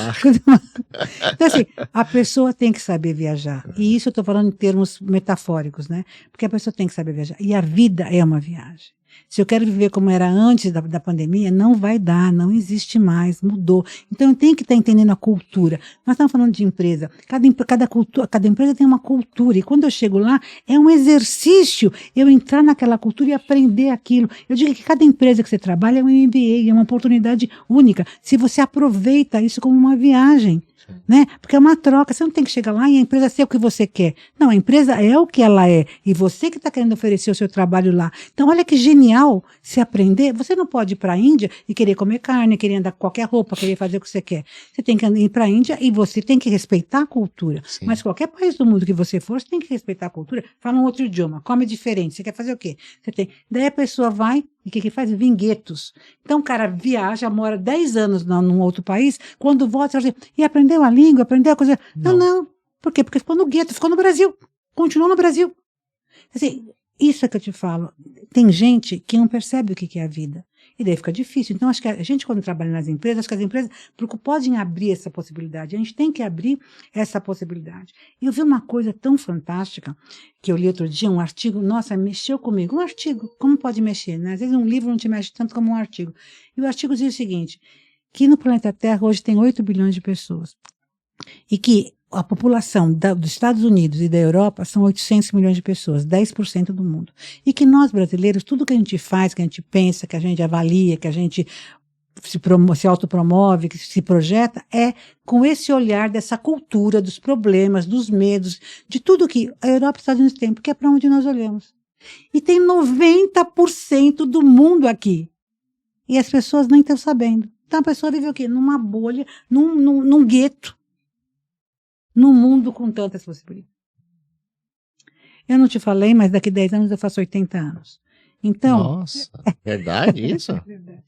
Então, assim, a pessoa tem que saber viajar. E isso eu estou falando em termos metafóricos, né? Porque a pessoa tem que saber viajar. E a vida é uma viagem. Se eu quero viver como era antes da pandemia, não vai dar, não existe mais, mudou. Então, eu tenho que estar entendendo a cultura. Nós estamos falando de empresa. Cada empresa tem uma cultura. E quando eu chego lá, é um exercício eu entrar naquela cultura e aprender aquilo. Eu digo que cada empresa que você trabalha é um MBA, é uma oportunidade única. Se você aproveita isso como uma viagem. Né? Porque é uma troca, você não tem que chegar lá e a empresa ser o que você quer. Não, a empresa é o que ela é. E você que está querendo oferecer o seu trabalho lá. Então, olha que genial se aprender. Você não pode ir para a Índia e querer comer carne, querer andar com qualquer roupa, querer fazer o que você quer. Você tem que ir para a Índia e você tem que respeitar a cultura. Sim. Mas qualquer país do mundo que você for, você tem que respeitar a cultura. Fala um outro idioma, come diferente. Você quer fazer o quê? Você tem. Daí a pessoa vai e o que faz? Vinguetos. Então o cara viaja, mora 10 anos num outro país, quando volta, você fala assim, e aprendeu a língua, aprendeu a coisa. Não. Por quê? Porque ficou no gueto, ficou no Brasil. Continuou no Brasil. Assim, isso é que eu te falo. Tem gente que não percebe o que é a vida. E daí fica difícil. Então, acho que a gente, quando trabalha nas empresas, acho que as empresas podem abrir essa possibilidade. A gente tem que abrir essa possibilidade. E eu vi uma coisa tão fantástica, que eu li outro dia, um artigo, nossa, mexeu comigo. Um artigo, como pode mexer, né? Às vezes um livro não te mexe tanto como um artigo. E o artigo diz o seguinte, que no planeta Terra hoje tem 8 bilhões de pessoas. E que a população dos Estados Unidos e da Europa são 800 milhões de pessoas, 10% do mundo. E que nós, brasileiros, tudo que a gente faz, que a gente pensa, que a gente avalia, que a gente se autopromove, que se projeta, é com esse olhar dessa cultura, dos problemas, dos medos, de tudo que a Europa e os Estados Unidos têm, porque é para onde nós olhamos. E tem 90% do mundo aqui. E as pessoas nem estão sabendo. Então a pessoa vive o quê? Numa bolha, num gueto. Num mundo com tantas possibilidades. Eu não te falei, mas daqui 10 anos eu faço 80 anos. Então, nossa, verdade isso? É verdade.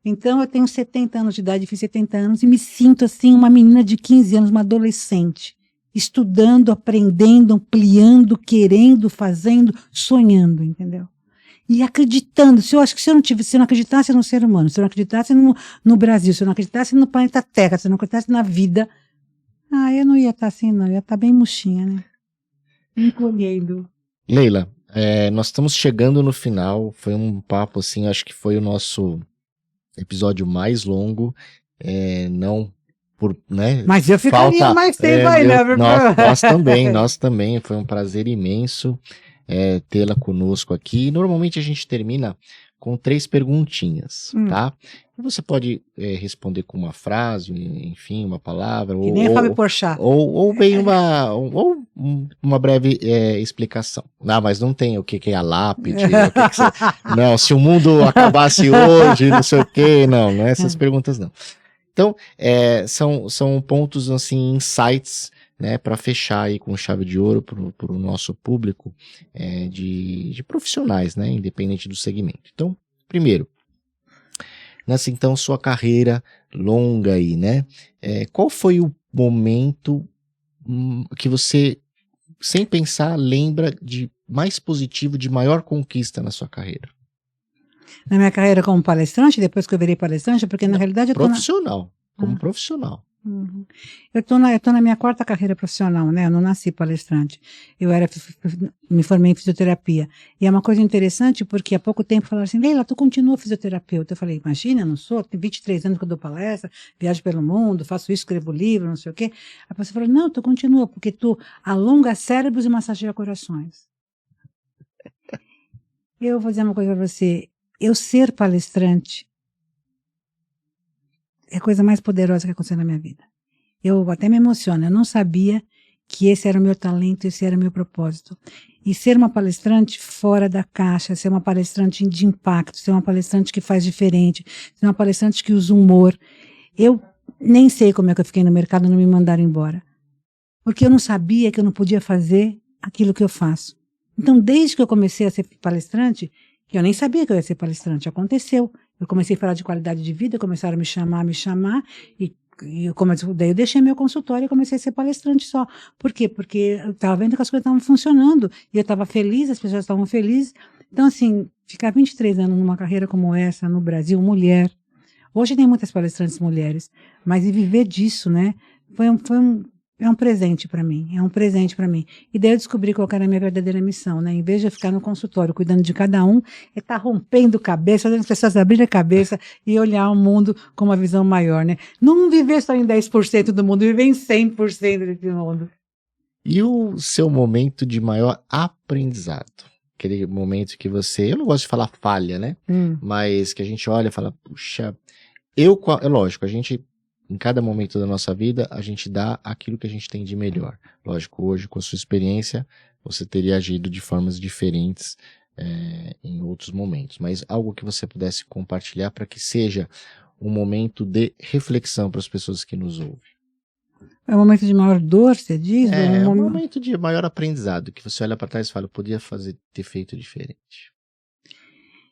Então, eu tenho 70 anos de idade, fiz 70 anos, e me sinto assim, uma menina de 15 anos, uma adolescente. Estudando, aprendendo, ampliando, querendo, fazendo, sonhando, entendeu? E acreditando. Eu acho que se eu não acreditasse no ser humano, se eu não acreditasse no Brasil, se eu não acreditasse no planeta Terra, se eu não acreditasse na vida, eu não ia estar assim, não. Eu ia estar bem murchinha, né? Encolhendo. Leila, nós estamos chegando no final. Foi um papo, assim, acho que foi o nosso episódio mais longo. Não por, né? Mas eu ficaria mais tempo aí, né? Nós também. Foi um prazer imenso tê-la conosco aqui. Normalmente a gente termina com 3 perguntinhas, tá? Você pode responder com uma frase, enfim, uma palavra. Que nem a Fábio Porchat. Ou bem uma breve explicação. Não, mas não tem o que é a lápide. Não, se o mundo acabasse hoje, não sei o quê. Não é essas perguntas, não. Então, são pontos, assim, insights, né, para fechar aí com chave de ouro para o nosso público de profissionais, né, independente do segmento. Então, primeiro, nessa então sua carreira longa aí, né, qual foi o momento que você, sem pensar, lembra de mais positivo, de maior conquista na sua carreira? Na minha carreira como palestrante, depois que eu virei palestrante, porque na realidade eu profissional, como profissional. Uhum. Eu tô na minha 4ª carreira profissional, né? Eu não nasci palestrante. Me formei em fisioterapia. E é uma coisa interessante porque há pouco tempo falaram assim, Leila, tu continua fisioterapeuta. Eu falei, imagina, eu não sou, tenho 23 anos que eu dou palestra, viajo pelo mundo, faço isso, escrevo livro, não sei o quê. A pessoa falou, não, tu continua, porque tu alonga cérebros e massageia corações. Eu vou dizer uma coisa pra você, eu ser palestrante é a coisa mais poderosa que aconteceu na minha vida. Eu até me emociono, eu não sabia que esse era o meu talento, esse era o meu propósito. E ser uma palestrante fora da caixa, ser uma palestrante de impacto, ser uma palestrante que faz diferente, ser uma palestrante que usa humor. Eu nem sei como é que eu fiquei no mercado e não me mandaram embora. Porque eu não sabia que eu não podia fazer aquilo que eu faço. Então, desde que eu comecei a ser palestrante, que eu nem sabia que eu ia ser palestrante, aconteceu. Eu comecei a falar de qualidade de vida, começaram a me chamar, e daí eu deixei meu consultório e comecei a ser palestrante só. Por quê? Porque eu estava vendo que as coisas estavam funcionando, e eu estava feliz, as pessoas estavam felizes. Então, assim, ficar 23 anos numa carreira como essa, no Brasil, mulher, hoje tem muitas palestrantes mulheres, mas e viver disso, né? É um presente para mim, é um presente para mim. E daí eu descobri qual era a minha verdadeira missão, né? Em vez de eu ficar no consultório cuidando de cada um, é estar rompendo cabeça, fazendo as pessoas abrirem a cabeça e olhar o mundo com uma visão maior, né? Não viver só em 10% do mundo, viver em 100% desse mundo. E o seu momento de maior aprendizado? Aquele momento que você, eu não gosto de falar falha, né? Mas que a gente olha e fala, puxa, é lógico, a gente, em cada momento da nossa vida, a gente dá aquilo que a gente tem de melhor. Lógico, hoje, com a sua experiência, você teria agido de formas diferentes em outros momentos. Mas algo que você pudesse compartilhar para que seja um momento de reflexão para as pessoas que nos ouvem. É um momento de maior dor, você diz? É um momento de maior aprendizado, que você olha para trás e fala, eu podia ter feito diferente.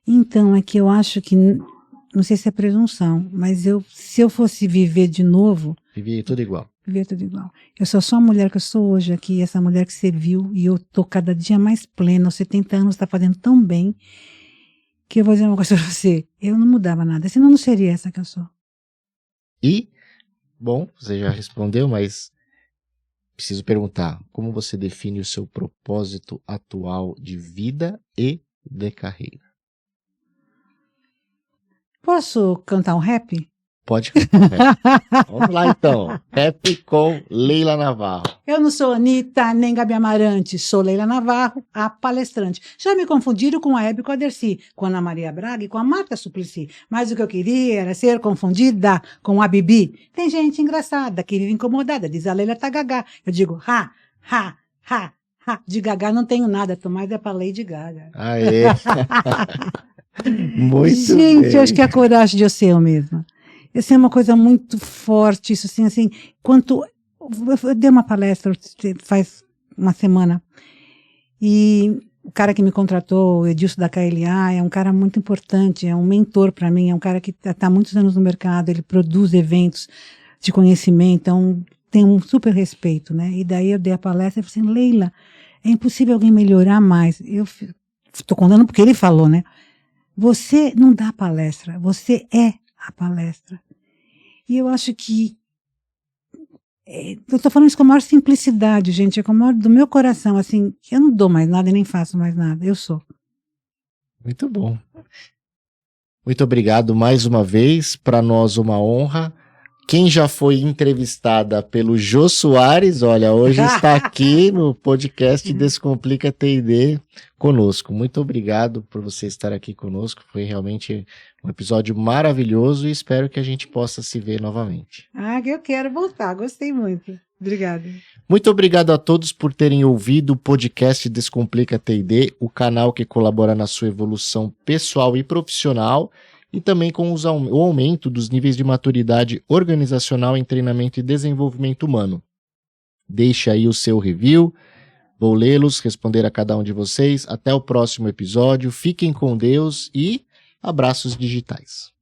Então, é que eu acho que, não sei se é presunção, mas se eu fosse viver de novo... Vivia tudo igual. Vivia tudo igual. Eu sou só a mulher que eu sou hoje aqui, essa mulher que você viu, e eu tô cada dia mais plena, aos 70 anos, está fazendo tão bem, que eu vou dizer uma coisa para você, eu não mudava nada, senão não seria essa que eu sou. E... Bom, você já respondeu, mas preciso perguntar, como você define o seu propósito atual de vida e de carreira? Posso cantar um rap? Pode cantar. Vamos lá então, rap com Leila Navarro. Eu não sou Anitta, nem Gabi Amarante, sou Leila Navarro, a palestrante. Já me confundiram com a Hebe e com a Dercy, com a Ana Maria Braga e com a Marta Suplicy. Mas o que eu queria era ser confundida com a Bibi. Tem gente engraçada que vive incomodada, diz a Leila tá gagá. Eu digo, ha, ha, ha, ha. De gagá não tenho nada, tô mais é pra Lady Gaga. Aê! Muito gente, bem. Eu acho que é a coragem de eu ser eu mesma. Isso é uma coisa muito forte, isso assim, eu dei uma palestra faz uma semana, e o cara que me contratou, o Edilson da KLA, é um cara muito importante, é um mentor para mim, é um cara que está há muitos anos no mercado, ele produz eventos de conhecimento, então tem um super respeito, né? E daí eu dei a palestra e falei assim, Leila, é impossível alguém melhorar mais. Eu estou contando porque ele falou, né? Você não dá palestra, você é a palestra. E eu acho que eu estou falando isso com a maior simplicidade, gente, é com a maior do meu coração, assim, eu não dou mais nada e nem faço mais nada, eu sou. Muito bom. Muito obrigado mais uma vez, para nós uma honra. Quem já foi entrevistada pelo Jô Soares, olha, hoje está aqui no podcast Descomplica T&D conosco. Muito obrigado por você estar aqui conosco, foi realmente um episódio maravilhoso e espero que a gente possa se ver novamente. Ah, que eu quero voltar, gostei muito. Obrigada. Muito obrigado a todos por terem ouvido o podcast Descomplica T&D, o canal que colabora na sua evolução pessoal e profissional, e também com o aumento dos níveis de maturidade organizacional em treinamento e desenvolvimento humano. Deixe aí o seu review, vou lê-los, responder a cada um de vocês. Até o próximo episódio, fiquem com Deus e abraços digitais.